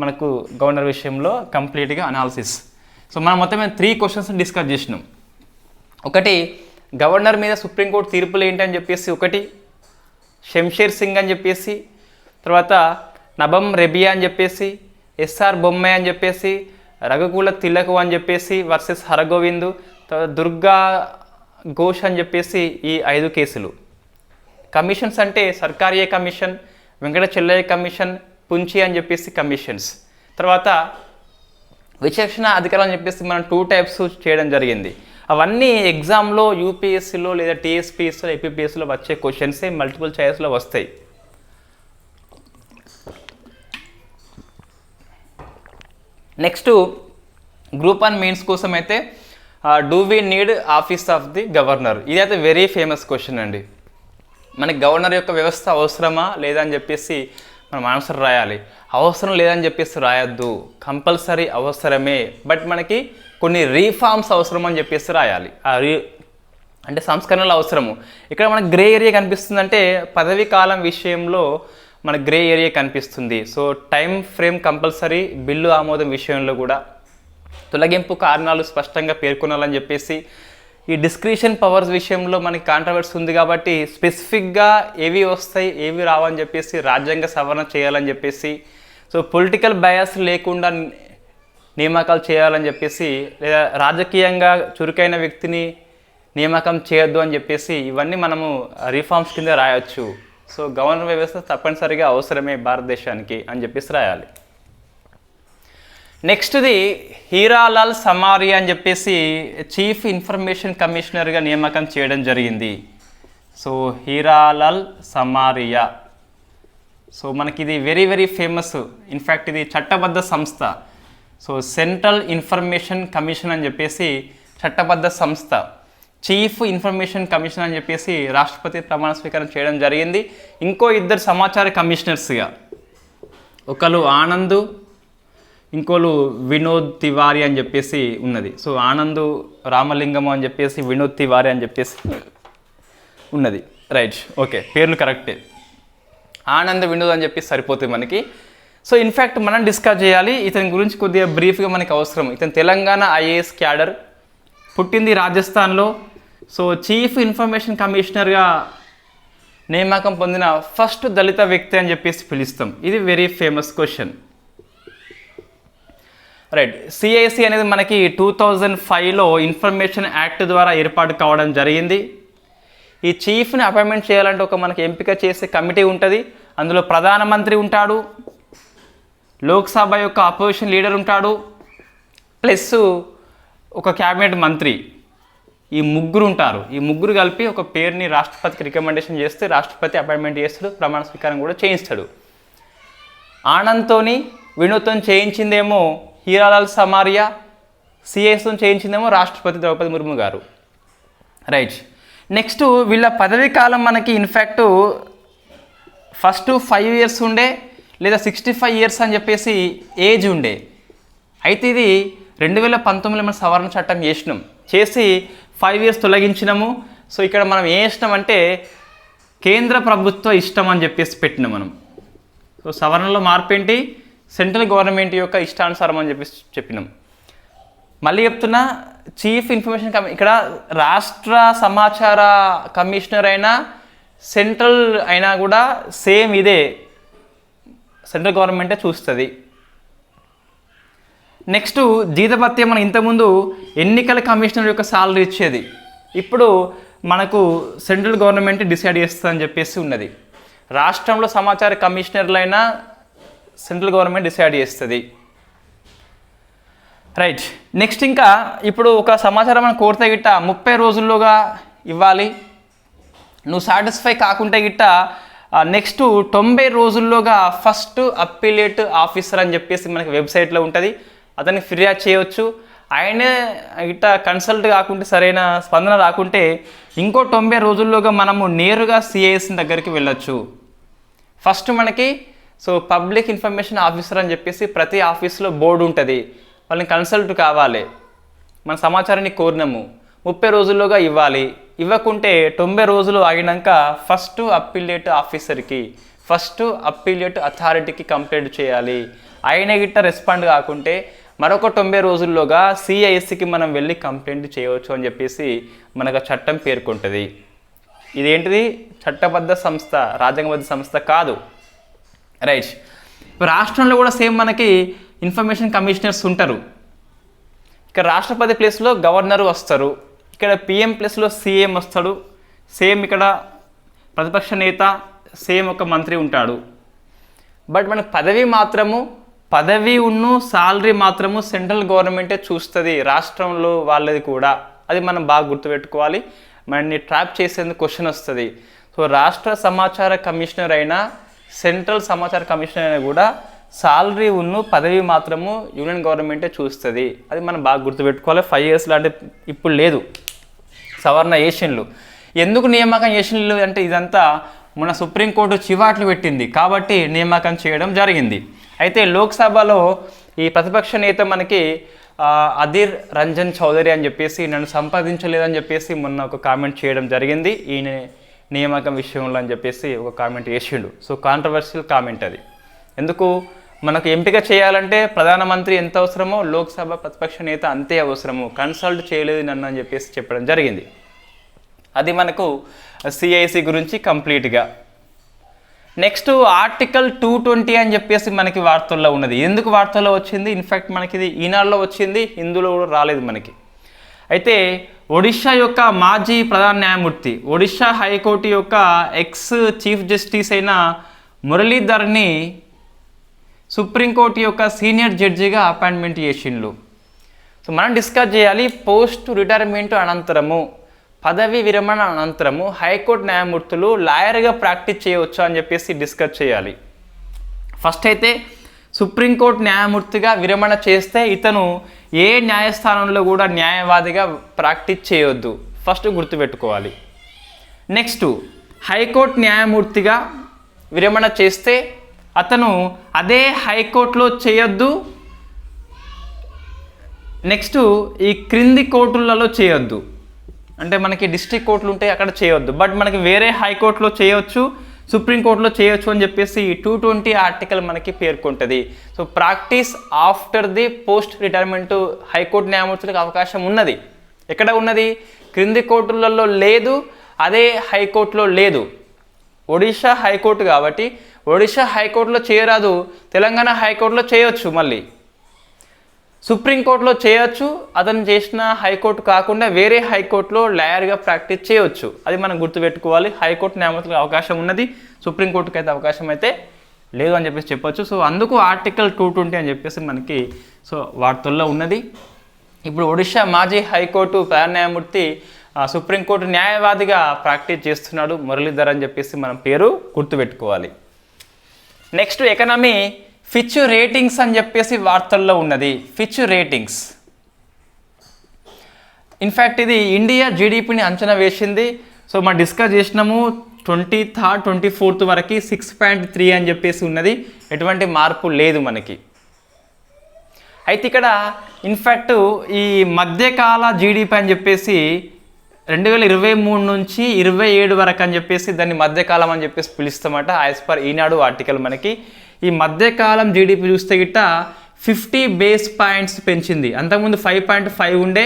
మనకు గవర్నర్ విషయంలో కంప్లీట్గా అనాలిసిస్. సో మనం మొత్తం 3 క్వశ్చన్స్ డిస్కస్ చేసినాం. ఒకటి, గవర్నర్ మీద సుప్రీంకోర్టు తీర్పులు ఏంటని చెప్పేసి ఒకటి, షంషేర్ సింగ్ అని చెప్పేసి, తర్వాత నబం రెబియా అని చెప్పేసి, ఎస్ఆర్ బొమ్మాయి అని చెప్పేసి, రఘుకుల తిలక్ అని చెప్పేసి వర్సెస్ హరగోవింద్, తర్వాత దుర్గా ఘోష్ అని చెప్పేసి ఈ 5 కేసులు. కమిషన్స్ అంటే సర్కారియే కమిషన్, వెంకట చెల్లయ్య కమిషన్, పుంచి అని చెప్పేసి కమిషన్స్. తర్వాత విచక్షణ అధికారం అని చెప్పేసి మనం 2 టైప్స్ చేయడం జరిగింది. అవన్నీ ఎగ్జామ్లో యూపీఎస్సీలో లేదా టీఎస్పీఎస్లో ఏపీపీఎస్లో వచ్చే క్వశ్చన్సే మల్టిపుల్ చాయిస్లో వస్తాయి. నెక్స్ట్ గ్రూప్ 1 మెయిన్స్ కోసం అయితే do we need office of the governor, ఇదైతే వెరీ ఫేమస్ క్వశ్చన్ అండి. మనకి గవర్నర్ యొక్క వ్యవస్థ అవసరమా లేదా అని చెప్పేసి మనం ఆన్సర్ రాయాలి. అవసరం లేదని చెప్పేసి రాయొద్దు, కంపల్సరీ అవసరమే, బట్ మనకి కొన్ని రీఫార్మ్స్ అవసరం అని చెప్పేసి రాయాలి. అంటే సంస్కరణలు అవసరము. ఇక్కడ మనకు గ్రే ఏరియా కనిపిస్తుంది, అంటే పదవీ కాలం విషయంలో మనకు గ్రే ఏరియా కనిపిస్తుంది. So time frame compulsory, bill ఆమోదం విషయంలో కూడా తొలగింపు కారణాలు స్పష్టంగా పేర్కొనాలని చెప్పేసి, ఈ డిస్క్రిషన్ పవర్స్ విషయంలో మనకి కాంట్రవర్సీ ఉంది కాబట్టి స్పెసిఫిక్గా ఏవి వస్తాయి ఏవి రావని చెప్పేసి రాజ్యాంగ సవరణ చేయాలని చెప్పేసి, సో పొలిటికల్ బయాస్ లేకుండా నియామకాలు చేయాలని చెప్పేసి, లేదా రాజకీయంగా చురుకైన వ్యక్తిని నియామకం చేయొద్దు అని చెప్పేసి ఇవన్నీ మనము రిఫార్మ్స్ కింద రాయొచ్చు. సో గవర్నర్ వ్యవస్థ తప్పనిసరిగా అవసరమే భారతదేశానికి అని చెప్పేసి రాయాలి. నెక్స్ట్ది హీరాలాల్ సమారియా అని చెప్పేసి చీఫ్ ఇన్ఫర్మేషన్ కమిషనర్గా నియామకం చేయడం జరిగింది. సో హీరాలాల్ సమారియా, సో మనకి ఇది వెరీ వెరీ ఫేమస్. ఇన్ఫ్యాక్ట్ ఇది చట్టబద్ధ సంస్థ. సో సెంట్రల్ ఇన్ఫర్మేషన్ కమిషన్ అని చెప్పేసి చట్టబద్ధ సంస్థ. చీఫ్ ఇన్ఫర్మేషన్ కమిషన్ అని చెప్పేసి రాష్ట్రపతి ప్రమాణ స్వీకారం చేయడం జరిగింది. ఇంకో 2 సమాచార కమిషనర్స్గా, ఒకరు ఆనంద్, ఇంకోళ్ళు వినోద్ తివారీ అని చెప్పేసి ఉన్నది. సో ఆనంద్ రామలింగము అని చెప్పేసి, వినోద్ తివారీ అని చెప్పేసి ఉన్నది. రైట్, ఓకే, పేర్లు కరెక్టే. ఆనంద్ వినోద్ అని చెప్పేసి సరిపోతుంది మనకి. సో ఇన్ఫ్యాక్ట్ మనం డిస్కస్ చేయాలి, ఇతని గురించి కొద్దిగా బ్రీఫ్గా మనకి అవసరం. ఇతను తెలంగాణ ఐఏఎస్ క్యాడర్, పుట్టింది రాజస్థాన్లో. సో చీఫ్ ఇన్ఫర్మేషన్ కమిషనర్గా నియామకం పొందిన ఫస్ట్ దళిత వ్యక్తి అని చెప్పేసి పిలుస్తాం. ఇది very famous question. Right, CIC అనేది మనకి 2005లో ఇన్ఫర్మేషన్ యాక్ట్ ద్వారా ఏర్పాటు కావడం జరిగింది. ఈ చీఫ్ని అపాయింట్మెంట్ చేయాలంటే ఒక మనకి ఎంపిక చేసే కమిటీ ఉంటుంది. అందులో ప్రధానమంత్రి ఉంటాడు, లోక్సభ యొక్క అపోజిషన్ లీడర్ ఉంటాడు, ప్లస్ ఒక క్యాబినెట్ మంత్రి. ఈ 3 ఉంటారు. ఈ 3 కలిపి ఒక పేరుని రాష్ట్రపతికి రికమెండేషన్ చేస్తే రాష్ట్రపతి అపాయింట్మెంట్ చేస్తాడు, ప్రమాణ స్వీకారం కూడా చేయిస్తాడు. ఆనంద్తోని వినోద్తో చేయించిందేమో హీరాలాల్ సమారియా, సిఐఎస్తో చేయించిందేమో రాష్ట్రపతి ద్రౌపది ముర్ము గారు. రైట్, నెక్స్ట్ వీళ్ళ పదవీ కాలం మనకి ఇన్ఫ్యాక్ట్ ఫస్ట్ 5 years ఉండే, లేదా 65 years అని చెప్పేసి ఏజ్ ఉండే. అయితే ఇది 2019లో మనం సవరణ చట్టం చేసి 5 years తొలగించినాము. సో ఇక్కడ మనం ఏం చేసినామంటే కేంద్ర ప్రభుత్వ ఇష్టం అని చెప్పేసి పెట్టినాం మనం. సో సవరణలో మార్పు ఏంటి, సెంట్రల్ గవర్నమెంట్ యొక్క ఇష్టానుసారం అని చెప్పేసి చెప్పినాం. మళ్ళీ చెప్తున్నా, చీఫ్ ఇన్ఫర్మేషన్ ఇక్కడ రాష్ట్ర సమాచార కమిషనర్ అయినా సెంట్రల్ అయినా కూడా సేమ్ ఇదే, సెంట్రల్ గవర్నమెంటే చూస్తుంది. నెక్స్ట్ జీతభత్యం మనం ఇంతకుముందు ఎన్నికల కమిషనర్ యొక్క సాలరీ ఇచ్చేది, ఇప్పుడు మనకు సెంట్రల్ గవర్నమెంట్ డిసైడ్ చేస్తుందని చెప్పేసి ఉన్నది. రాష్ట్రంలో సమాచార కమిషనర్లైనా సెంట్రల్ గవర్నమెంట్ డిసైడ్ చేస్తుంది. రైట్. నెక్స్ట్ ఇంకా ఇప్పుడు ఒక సమాచారం మనం కోరితే గిట్ట 30 రోజుల్లోగా ఇవ్వాలి. నువ్వు సాటిస్ఫై కాకుంటే గిట్ట నెక్స్ట్ 90 రోజుల్లోగా ఫస్ట్ అప్పీలేట్ ఆఫీసర్ అని చెప్పేసి మనకి వెబ్సైట్లో ఉంటుంది, అతనికి ఫిర్యాదు చేయవచ్చు. ఆయనే ఇట్లా కన్సల్ట్ కాకుంటే సరైన స్పందన రాకుంటే ఇంకో 90 రోజుల్లోగా మనము నేరుగా సిఐఎస్ దగ్గరికి వెళ్ళొచ్చు. ఫస్ట్ మనకి పబ్లిక్ ఇన్ఫర్మేషన్ ఆఫీసర్ అని చెప్పేసి ప్రతి ఆఫీస్లో బోర్డు ఉంటుంది, వాళ్ళని కన్సల్ట్ కావాలి. మన సమాచారాన్ని కోరినాము, 30 రోజుల్లోగా ఇవ్వాలి. ఇవ్వకుంటే 90 రోజులు ఆగినాక ఫస్ట్ అప్పీలేట్ ఆఫీసర్కి, ఫస్ట్ అప్పీలేట్ అథారిటీకి కంప్లైంట్ చేయాలి. ఆయన గిట్ట రెస్పాండ్ కాకుంటే మరొక 90 రోజుల్లోగా సిఐఎస్సికి మనం వెళ్ళి కంప్లైంట్ చేయవచ్చు అని చెప్పేసి మనకు చట్టం పేర్కొంటుంది. ఇదేంటిది? చట్టబద్ధ సంస్థ, రాజ్యాంగబద్ధ సంస్థ కాదు. రైట్. రాష్ట్రంలో కూడా సేమ్ మనకి ఇన్ఫర్మేషన్ కమిషనర్స్ ఉంటారు. ఇక్కడ రాష్ట్రపతి ప్లేస్లో గవర్నరు వస్తారు, ఇక్కడ పిఎం ప్లేస్లో సీఎం వస్తాడు, సేమ్ ఇక్కడ ప్రతిపక్ష నేత సేమ్ ఒక మంత్రి ఉంటాడు. బట్ మనకు పదవి ఉన్ను సాలరీ మాత్రము సెంట్రల్ గవర్నమెంటే చూస్తుంది, రాష్ట్రంలో వాళ్ళది కూడా. అది మనం బాగా గుర్తుపెట్టుకోవాలి. మనని ట్రాప్ చేసేందుకు క్వశ్చన్ వస్తుంది. రాష్ట్ర సమాచార కమిషనర్ అయినా సెంట్రల్ సమాచార కమిషనర్ అయినా కూడా సాలరీ ఉన్ను పదవి మాత్రము యూనియన్ గవర్నమెంటే చూస్తుంది. అది మనం బాగా గుర్తుపెట్టుకోవాలి. 5 years లాంటి ఇప్పుడు లేదు సవరణ ఏషన్లు. ఎందుకు నియామకం ఏషన్లు అంటే ఇదంతా మన సుప్రీంకోర్టు చివాట్లు పెట్టింది కాబట్టి నియామకం చేయడం జరిగింది. అయితే లోక్సభలో ఈ ప్రతిపక్ష నేత మనకి అధీర్ రంజన్ చౌదరి అని చెప్పేసి నన్ను సంపాదించలేదని చెప్పేసి మొన్న ఒక కామెంట్ చేయడం జరిగింది ఈ నియామకం విషయంలో అని చెప్పేసి ఒక కామెంట్ చేసిండు. కాంట్రవర్షియల్ కామెంట్ అది. ఎందుకు? మనకు ఎంపిక చేయాలంటే ప్రధానమంత్రి ఎంత అవసరమో లోక్సభ ప్రతిపక్ష నేత అంతే అవసరము. కన్సల్ట్ చేయలేదు నన్ను అని చెప్పేసి చెప్పడం జరిగింది. అది మనకు సిఐసి గురించి కంప్లీట్గా. నెక్స్ట్ ఆర్టికల్ 220 అని చెప్పేసి మనకి వార్తల్లో ఉన్నది. ఎందుకు వార్తల్లో వచ్చింది? ఇన్ఫ్యాక్ట్ మనకి ఇది ఈనాడులో వచ్చింది, హిందూలో కూడా రాలేదు మనకి. అయితే ఒడిషా యొక్క మాజీ ప్రధాన న్యాయమూర్తి, ఒడిషా హైకోర్టు యొక్క ఎక్స్ చీఫ్ జస్టిస్ అయిన మురళీధర్ని సుప్రీంకోర్టు యొక్క సీనియర్ జడ్జిగా అపాయింట్మెంట్ చేసిండ్రు. మనం డిస్కస్ చేయాలి. పోస్ట్ రిటైర్మెంట్ అనంతరము, పదవి విరమణ అనంతరము హైకోర్టు న్యాయమూర్తులు లాయర్గా ప్రాక్టీస్ చేయవచ్చు అని చెప్పేసి డిస్కస్ చేయాలి. ఫస్ట్ అయితే సుప్రీంకోర్టు న్యాయమూర్తిగా విరమణ చేస్తే ఇతను ఏ న్యాయస్థానంలో కూడా న్యాయవాదిగా ప్రాక్టీస్ చేయొద్దు, ఫస్ట్ గుర్తుపెట్టుకోవాలి. నెక్స్ట్ హైకోర్టు న్యాయమూర్తిగా విరమణ చేస్తే అతను అదే హైకోర్టులో చేయొద్దు, నెక్స్ట్ ఈ క్రింది కోర్టులలో చేయొద్దు. అంటే మనకి డిస్ట్రిక్ట్ కోర్టులు ఉంటాయి అక్కడ చేయొద్దు, బట్ మనకి వేరే హైకోర్టులో చేయొచ్చు, సుప్రీంకోర్టులో చేయొచ్చు అని చెప్పేసి 220 ఆర్టికల్ మనకి పేర్కొంటుంది. Practice after the post retirement high court న్యాయమూర్తులకు అవకాశం ఉన్నది. ఎక్కడ ఉన్నది? క్రింది కోర్టులలో లేదు, అదే హైకోర్టులో లేదు. ఒడిషా హైకోర్టు కాబట్టి ఒడిషా హైకోర్టులో చేయరాదు, తెలంగాణ హైకోర్టులో చేయొచ్చు, మళ్ళీ సుప్రీంకోర్టులో చేయొచ్చు. అతను చేసిన హైకోర్టు కాకుండా వేరే హైకోర్టులో లాయర్గా ప్రాక్టీస్ చేయొచ్చు. అది మనం గుర్తుపెట్టుకోవాలి. హైకోర్టు న్యాయమూర్తులకు అవకాశం ఉన్నది, సుప్రీంకోర్టుకి అయితే అవకాశం అయితే లేదు అని చెప్పేసి చెప్పొచ్చు. అందుకు ఆర్టికల్ 220 అని చెప్పేసి మనకి వార్తల్లో ఉన్నది. ఇప్పుడు ఒడిషా మాజీ హైకోర్టు ప్రధాన న్యాయమూర్తి సుప్రీంకోర్టు న్యాయవాదిగా ప్రాక్టీస్ చేస్తున్నాడు మురళీధర్ అని చెప్పేసి మనం పేరు గుర్తుపెట్టుకోవాలి. నెక్స్ట్ ఎకనామీ ఫిచ్ రేటింగ్స్ అని చెప్పేసి వార్తల్లో ఉన్నది. ఫిచ్ రేటింగ్స్ ఇన్ఫ్యాక్ట్ ఇది ఇండియా జీడిపిని అంచనా వేసింది. మనం డిస్కస్ చేసినాము 23rd 24th వరకు 6.3 అని చెప్పేసి ఉన్నది, ఎటువంటి మార్పు లేదు మనకి. అయితే ఇక్కడ ఇన్ఫ్యాక్ట్ ఈ మధ్యకాల జీడిపి అని చెప్పేసి 2023 నుంచి 27 వరకు అని చెప్పేసి దాన్ని మధ్యకాలం అని చెప్పేసి పిలుస్తామట. యాజ్ పర్ ఈనాడు ఆర్టికల్ మనకి ఈ మధ్యకాలం జీడిపి చూస్తే గిట్ట 50 బేస్ పాయింట్స్ పెంచింది. అంతకుముందు 5.5 ఉండే,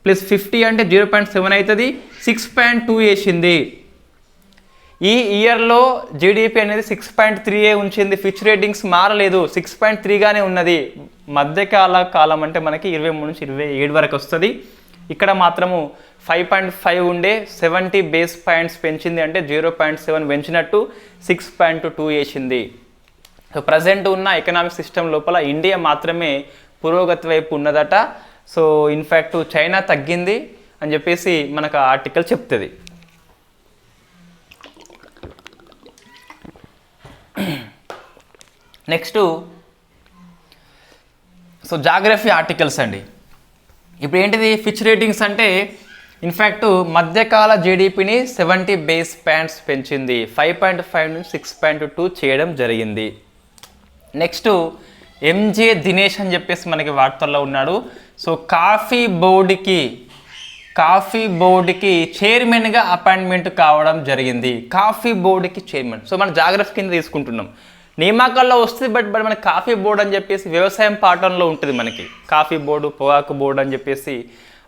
ప్లస్ 50 అంటే 0.7 అవుతుంది, 6.2 వేసింది. ఈ ఇయర్లో జీడిపి అనేది 6.3 ఉంచింది, ఫిచ్ రేటింగ్స్ మారలేదు, 6.3గానే ఉన్నది. మధ్యకాల కాలం అంటే మనకి 23 నుంచి 27 వరకు వస్తుంది. ఇక్కడ మాత్రము 5.5 ఉండే 70 బేస్ పాయింట్స్ పెంచింది, అంటే 0.7 పెంచినట్టు 6.2 వేసింది. సో ప్రజెంట్ ఉన్న ఎకనామిక్ సిస్టమ్ లోపల ఇండియా మాత్రమే పురోగతి వైపు ఉన్నదట. సో ఇన్ఫ్యాక్ట్ చైనా తగ్గింది అని చెప్పేసి మనకు ఆ ఆర్టికల్ చెప్తుంది. నెక్స్ట్ సో జాగ్రఫీ ఆర్టికల్స్ అండి. ఇప్పుడు ఏంటిది ఫిచ్ రేటింగ్స్ అంటే ఇన్ఫ్యాక్ట్ మధ్యకాల జీడిపిని 70 బేస్ పాయింట్స్ పెంచింది, 5.5 నుంచి 6.2 చేయడం జరిగింది. నెక్స్ట్ ఎంజే దినేష్ అని చెప్పేసి మనకి వార్తల్లో ఉన్నాడు. సో కాఫీ బోర్డుకి చైర్మన్గా అపాయింట్మెంట్ కావడం జరిగింది. కాఫీ బోర్డుకి చైర్మన్. సో మన జాగ్రఫీ కింద తీసుకుంటున్నాం, నియామకాల్లో వస్తుంది. బట్ మన కాఫీ బోర్డు అని చెప్పేసి వ్యవసాయం పాఠంలో ఉంటుంది మనకి. కాఫీ బోర్డు, పొగాకు బోర్డు అని చెప్పేసి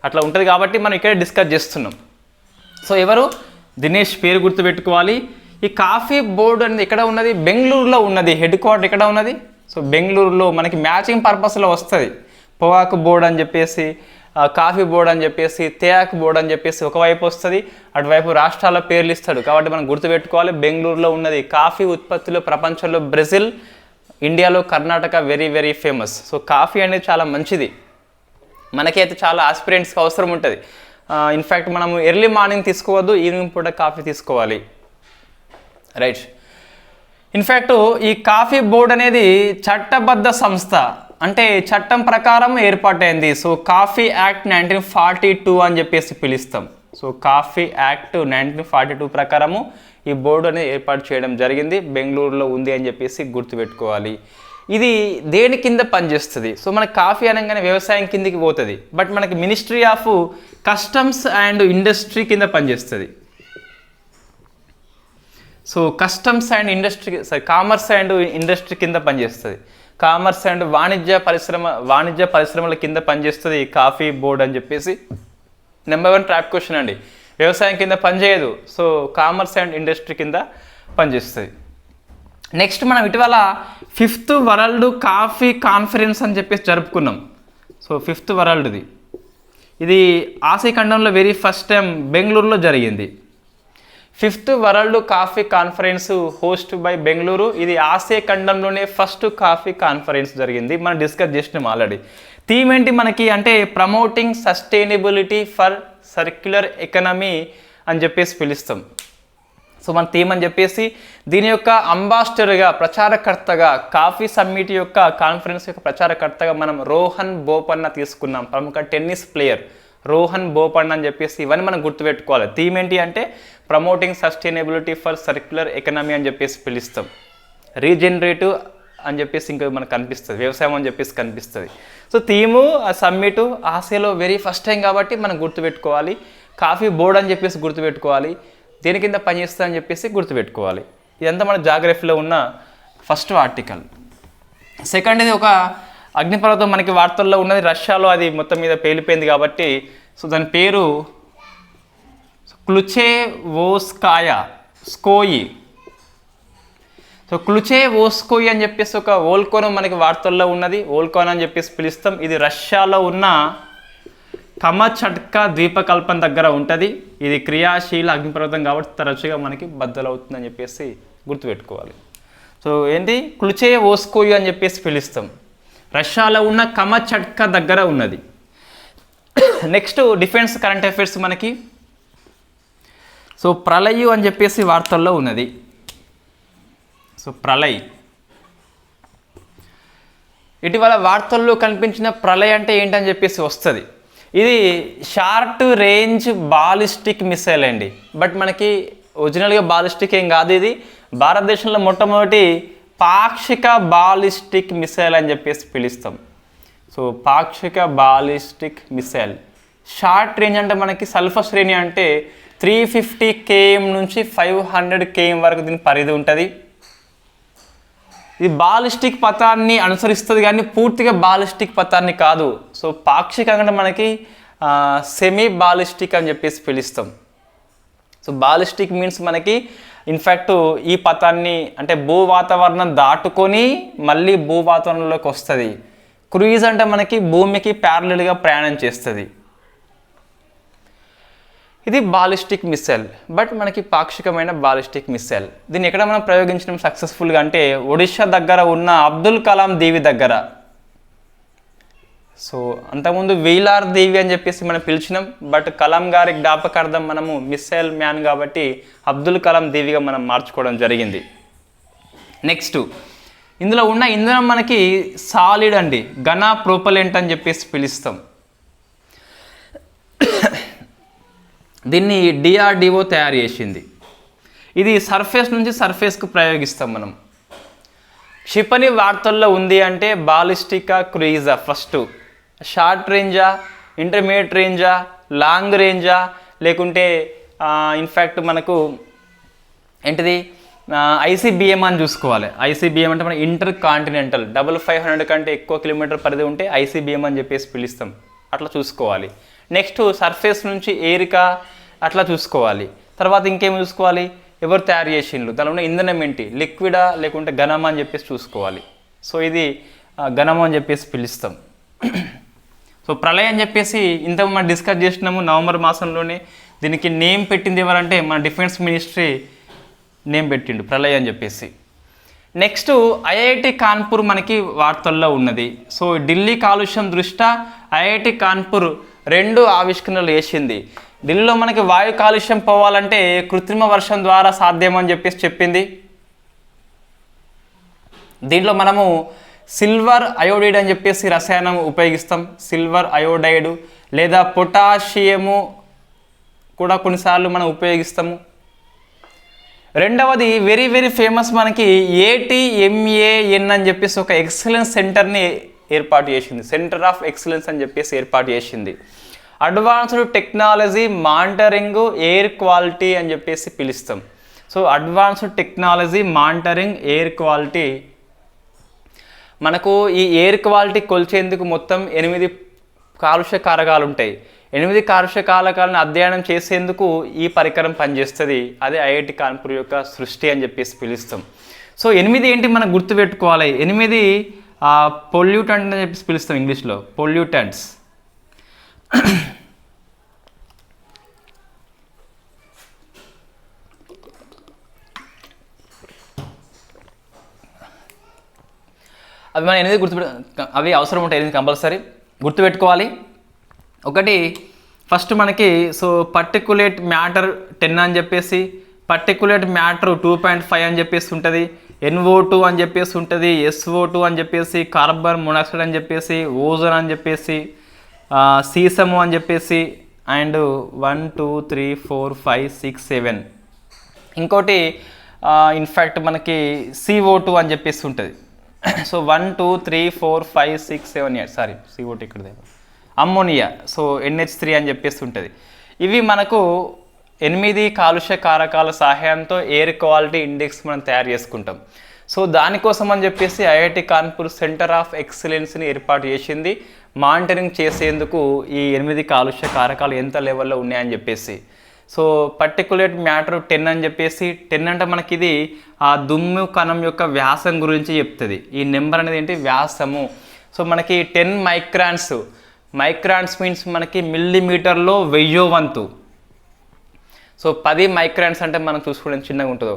అట్లా ఉంటుంది కాబట్టి మనం ఇక్కడ డిస్కస్ చేస్తున్నాం. సో ఎవరు? దినేష్ పేరు గుర్తుపెట్టుకోవాలి. ఈ కాఫీ బోర్డు అనేది ఎక్కడ ఉన్నది? బెంగళూరులో ఉన్నది. హెడ్ క్వార్టర్ ఎక్కడ ఉన్నది? సో బెంగళూరులో. మనకి మ్యాచింగ్ పర్పస్లో వస్తుంది. పొగాకు బోర్డు అని చెప్పేసి, కాఫీ బోర్డు అని చెప్పేసి, తేయాకు బోర్డు అని చెప్పేసి ఒకవైపు వస్తుంది, అటువైపు రాష్ట్రాల పేర్లు ఇస్తాడు. కాబట్టి మనం గుర్తుపెట్టుకోవాలి బెంగళూరులో ఉన్నది. కాఫీ ఉత్పత్తిలో ప్రపంచంలో బ్రెజిల్, ఇండియాలో Karnataka very very famous. So coffee అనేది చాలా మంచిది, మనకైతే చాలా ఆస్పిరెంట్స్కి అవసరం ఉంటుంది. ఇన్ఫ్యాక్ట్ మనము ఎర్లీ మార్నింగ్ తీసుకోవద్దు, ఈవినింగ్ పూట కాఫీ తీసుకోవాలి, రైట్. ఇన్ఫ్యాక్ట్ ఈ కాఫీ బోర్డు అనేది చట్టబద్ధ సంస్థ, అంటే చట్టం ప్రకారం ఏర్పాటైంది. సో కాఫీ యాక్ట్ 1942 అని చెప్పేసి పిలుస్తాం. సో కాఫీ యాక్ట్ 1942 ప్రకారము ఈ బోర్డు అనేది ఏర్పాటు చేయడం జరిగింది. బెంగళూరులో ఉంది అని చెప్పేసి గుర్తుపెట్టుకోవాలి. ఇది దేని కింద పనిచేస్తుంది? సో మనకి కాఫీ అనగానే వ్యవసాయం కిందికి పోతుంది, బట్ మనకి ministry of customs and industry కింద పనిచేస్తుంది. So customs and industry, commerce and industry కింద పనిచేస్తుంది. కామర్స్ అండ్ వాణిజ్య పరిశ్రమల కింద పనిచేస్తుంది ఈ కాఫీ బోర్డు అని చెప్పేసి. నెంబర్ 1 ట్రాప్ క్వశ్చన్ అండి. వ్యవసాయం కింద పనిచేయదు, సో కామర్స్ అండ్ ఇండస్ట్రీ కింద పనిచేస్తుంది. నెక్స్ట్ మనం ఇటీవల 5th వరల్డ్ కాఫీ కాన్ఫరెన్స్ అని చెప్పేసి జరుపుకున్నాం. సో 5th వరల్డ్ది ఇది ఆసియా ఖండంలో వెరీ ఫస్ట్ టైం బెంగళూరులో జరిగింది. 5th world coffee conference host by Bengaluru. ఇది ఆసియా ఖండంలోనే ఫస్ట్ కాఫీ కాన్ఫరెన్స్ జరిగింది. మనం డిస్కస్ చేసినాం ఆల్రెడీ. థీమ్ ఏంటి మనకి అంటే promoting sustainability for circular economy అని చెప్పేసి పిలుస్తాం. సో మన థీమ్ అని చెప్పేసి దీని యొక్క అంబాసిడర్గా, ప్రచారకర్తగా, కాఫీ సమ్మిట్ యొక్క కాన్ఫరెన్స్ యొక్క ప్రచారకర్తగా మనం రోహన్ బోపన్న తీసుకున్నాం. ప్రముఖ టెన్నిస్ ప్లేయర్ రోహన్ బోపన్న అని చెప్పేసి ఇవన్నీ మనం గుర్తుపెట్టుకోవాలి. థీమ్ ఏంటి అంటే promoting sustainability for circular economy అని చెప్పేసి పిలుస్తాం. రీజనరేటివ్ అని చెప్పేసి ఇంకా మనకు కనిపిస్తుంది, వ్యవసాయం అని చెప్పేసి కనిపిస్తుంది. సో థీము సమ్మిట్ ఆసియాలో వెరీ ఫస్ట్ టైం కాబట్టి మనం గుర్తుపెట్టుకోవాలి. కాఫీ బోర్డు అని చెప్పేసి గుర్తుపెట్టుకోవాలి, దేని కింద పనిచేస్తా అని చెప్పేసి గుర్తుపెట్టుకోవాలి. ఇదంతా మన జాగ్రఫీలో ఉన్న ఫస్ట్ ఆర్టికల్. సెకండ్ ఇది ఒక అగ్నిపర్వతం మనకి వార్తల్లో ఉన్నది. రష్యాలో అది మొత్తం మీద పేలిపోయింది కాబట్టి సో దాని పేరు క్లుచేవోస్కాయా స్కోయి. సో క్లుచేవోస్కోయి అని చెప్పేసి ఒక వోల్కానో మనకి వార్తల్లో ఉన్నది. వోల్కానో అని చెప్పేసి పిలుస్తాం. ఇది రష్యాలో ఉన్న కమచట్కా ద్వీపకల్పం దగ్గర ఉంటుంది. ఇది క్రియాశీల అగ్నిపర్వతం కాబట్టి తరచుగా మనకి బద్దలవుతుందని చెప్పేసి గుర్తుపెట్టుకోవాలి. సో ఏంటి క్లుచేవోస్కోయి అని చెప్పేసి పిలుస్తాం. రష్యాలో ఉన్న కమచట్కా దగ్గర ఉన్నది. నెక్స్ట్ డిఫెన్స్ కరెంట్ అఫైర్స్ మనకి. సో ప్రళయు అని చెప్పేసి వార్తల్లో ఉన్నది. సో ప్రళయ్ ఇటీవల వార్తల్లో కనిపించిన ప్రళయ్ అంటే ఏంటని చెప్పేసి వస్తుంది. ఇది షార్ట్ రేంజ్ బాలిస్టిక్ మిసైల్ అండి. బట్ మనకి ఒరిజినల్గా బాలిస్టిక్ ఏం కాదు. ఇది భారతదేశంలో మొట్టమొదటి పాక్షిక బాలిస్టిక్ మిసైల్ అని చెప్పేసి పిలుస్తాం. సో పాక్షిక బాలిస్టిక్ మిసైల్ షార్ట్ రేంజ్ అంటే మనకి సల్ఫర్ శ్రేణి అంటే 350 km నుంచి 500 km వరకు దీని పరిధి ఉంటుంది. ఇది బాలిస్టిక్ పథాన్ని అనుసరిస్తుంది కానీ పూర్తిగా బాలిస్టిక్ పథాన్ని కాదు. సో పాక్షికంగా మనకి సెమీ బాలిస్టిక్ అని చెప్పేసి పిలుస్తాం. సో బాలిస్టిక్ మీన్స్ మనకి ఇన్ఫ్యాక్ట్ ఈ పథాన్ని అంటే భూ వాతావరణం దాటుకొని మళ్ళీ భూ వాతావరణంలోకి వస్తుంది. క్రూయిజ్ అంటే మనకి భూమికి ప్యారలల్గా ప్రయాణం చేస్తుంది. ఇది బాలిస్టిక్ మిసైల్, బట్ మనకి పాక్షికమైన బాలిస్టిక్ మిసైల్. దీన్ని ఎక్కడ మనం ప్రయోగించడం సక్సెస్ఫుల్గా అంటే ఒడిషా దగ్గర ఉన్న అబ్దుల్ కలాం దీవి దగ్గర. సో అంతకుముందు వీలార్ దీవి అని చెప్పేసి మనం పిలిచినాం, బట్ కలాం గారి జ్ఞాపకార్థం మనము మిసైల్ మ్యాన్ కాబట్టి అబ్దుల్ కలాం దీవిగా మనం మార్చుకోవడం జరిగింది. నెక్స్ట్ ఇందులో ఉన్న ఇంధనం మనకి సాలిడ్ అండి, ఘన ప్రోపలెంట్ అని చెప్పేసి పిలుస్తాం. దీన్ని డిఆర్డిఓ తయారు చేసింది. ఇది సర్ఫేస్ నుంచి సర్ఫేస్కు ప్రయోగిస్తాం మనం. క్షిపణి వార్తల్లో ఉంది అంటే బాలిస్టికా, క్రూయిజా, ఫస్ట్ షార్ట్ రేంజా, ఇంటర్మీడియట్ రేంజా, లాంగ్ రేంజా, లేకుంటే ఇన్ఫ్యాక్ట్ మనకు ఏంటిది ఐసీబీఎం అని చూసుకోవాలి. ఐసీబీఎం అంటే మన ఇంటర్ కాంటినెంటల్ 500 కంటే ఎక్కువ కిలోమీటర్ పరిధి ఉంటే ఐసీబీఎం అని చెప్పేసి పిలుస్తాం. అట్లా చూసుకోవాలి. నెక్స్ట్ సర్ఫేస్ నుంచి ఏరికా అట్లా చూసుకోవాలి. తర్వాత ఇంకేం చూసుకోవాలి, ఎవరు తయారు చేసిండ్రు, దానిలో ఉన్న ఇంధనం ఏంటి, లిక్విడా లేకుంటే ఘనమా అని చెప్పేసి చూసుకోవాలి. సో ఇది ఘనమా అని చెప్పేసి పిలుస్తాం. సో ప్రళయం అని చెప్పేసి ఇంత మనం డిస్కస్ చేసినాము నవంబర్ మాసంలోనే. దీనికి నేమ్ పెట్టింది ఎవరంటే మన డిఫెన్స్ మినిస్ట్రీ నేమ్ పెట్టిండు, ప్రళయం అని చెప్పేసి. నెక్స్ట్ ఐఐటి కాన్పూర్ మనకి వార్తల్లో ఉన్నది. సో ఢిల్లీ కాలుష్యం దృష్ట్యా ఐఐటి కాన్పూర్ 2 ఆవిష్కరణలు చేసింది. ఢిల్లీలో మనకి వాయు కాలుష్యం పోవాలంటే కృత్రిమ వర్షం ద్వారా సాధ్యమని చెప్పేసి చెప్పింది. దీంట్లో మనము సిల్వర్ అయోడైడ్ అని చెప్పేసి రసాయనం ఉపయోగిస్తాం. సిల్వర్ అయోడైడ్ లేదా పొటాషియము కూడా కొన్నిసార్లు మనం ఉపయోగిస్తాము. రెండవది వెరీ వెరీ ఫేమస్ మనకి ATMAN అని చెప్పేసి ఒక ఎక్సలెన్స్ సెంటర్ని ఏర్పాటు చేసింది. సెంటర్ ఆఫ్ ఎక్సలెన్స్ అని చెప్పేసి ఏర్పాటు చేసింది. Advanced technology monitoring air quality అని చెప్పేసి పిలుస్తాం. So advanced technology monitoring air quality. మనకు ఈ ఎయిర్ క్వాలిటీ కొలిచేందుకు మొత్తం 8 కాలుష్య కారకాలు ఉంటాయి. 8 కాలుష్య కారకాలను అధ్యయనం చేసేందుకు ఈ పరికరం పనిచేస్తుంది. అదే ఐఐటి కాన్పూర్ యొక్క సృష్టి అని చెప్పేసి పిలుస్తాం. సో 8 ఏంటి మనం గుర్తుపెట్టుకోవాలి. 8 పొల్యూటెంట్ అని చెప్పేసి పిలుస్తాం ఇంగ్లీష్లో, పొల్యూటెంట్స్. అవి మనం 8 అవి అవసరం ఉంటాయి, 8 కంపల్సరీ గుర్తుపెట్టుకోవాలి. ఒకటి ఫస్ట్ మనకి సో పర్టికులేట్ మ్యాటర్ 10 అని చెప్పేసి, పర్టికులేట్ మ్యాటర్ 2.5 అని చెప్పేసి ఉంటుంది, NO2 అని చెప్పేసి ఉంటుంది, SO2 అని చెప్పేసి, కార్బన్ మోనాక్సైడ్ అని చెప్పేసి, ఓజోన్ అని చెప్పేసి, సీసము అని చెప్పేసి, అండ్ 1 2 3 4 5 6 7. ఇంకోటి ఇన్ఫ్యాక్ట్ మనకి CO2 అని చెప్పేసి ఉంటుంది. సో 1 2 3 4 5 6 7 8 సారీ CO2 ఇక్కడ అమ్మోనియా, సో NH3 అని చెప్పేసి ఉంటుంది. ఇవి మనకు 8 కాలుష్య కారకాల సహాయంతో ఎయిర్ క్వాలిటీ ఇండెక్స్ మనం తయారు చేసుకుంటాం. సో దానికోసం అని చెప్పేసి ఐఐటి కాన్పూర్ సెంటర్ ఆఫ్ ఎక్సలెన్స్ని ఏర్పాటు చేసింది, మానిటరింగ్ చేసేందుకు ఈ 8 కాలుష్య కారకాలు ఎంత లెవెల్లో ఉన్నాయని చెప్పేసి. సో పర్టికులేట్ మ్యాటర్ 10 అని చెప్పేసి, 10 అంటే మనకి ఇది ఆ దుమ్ము కణం యొక్క వ్యాసం గురించి చెప్తుంది. ఈ నెంబర్ అనేది ఏంటి, వ్యాసము. సో మనకి 10 మైక్రాన్స్, మైక్రాన్స్ మీన్స్ మనకి మిల్లీమీటర్లో 1000వ వంతు. సో 10 మైక్రాన్స్ అంటే మనం చూసుకోవడం చిన్నగా ఉంటుందో,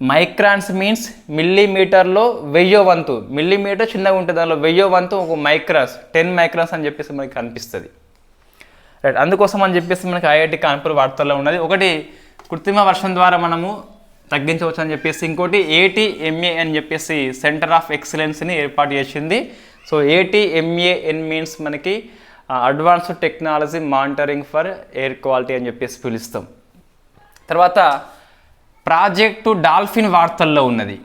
మైక్రాన్స్ మీన్స్ మిల్లీమీటర్లో 1000వ వంతు. మిల్లీమీటర్ చిన్నగా ఉంటుంది, దానిలో 1000వ వంతు ఒక మైక్రాన్స్, 10 మైక్రాన్స్ అని చెప్పేసి మనకి కనిపిస్తుంది. రైట్, అందుకోసం అని చెప్పేసి మనకి ఐఐటి కాన్పూర్ వార్తల్లో ఉన్నది. ఒకటి కృత్రిమ వర్షం ద్వారా మనము తగ్గించవచ్చు అని చెప్పేసి, ఇంకోటి ATMA అని చెప్పేసి సెంటర్ ఆఫ్ ఎక్సలెన్స్ని ఏర్పాటు చేసింది. సో ATMAN మీన్స్ మనకి advanced technology monitoring for air quality అని చెప్పేసి పిలుస్తాం. తర్వాత ప్రాజెక్టు డాల్ఫిన్ వార్తల్లో ఉన్నది.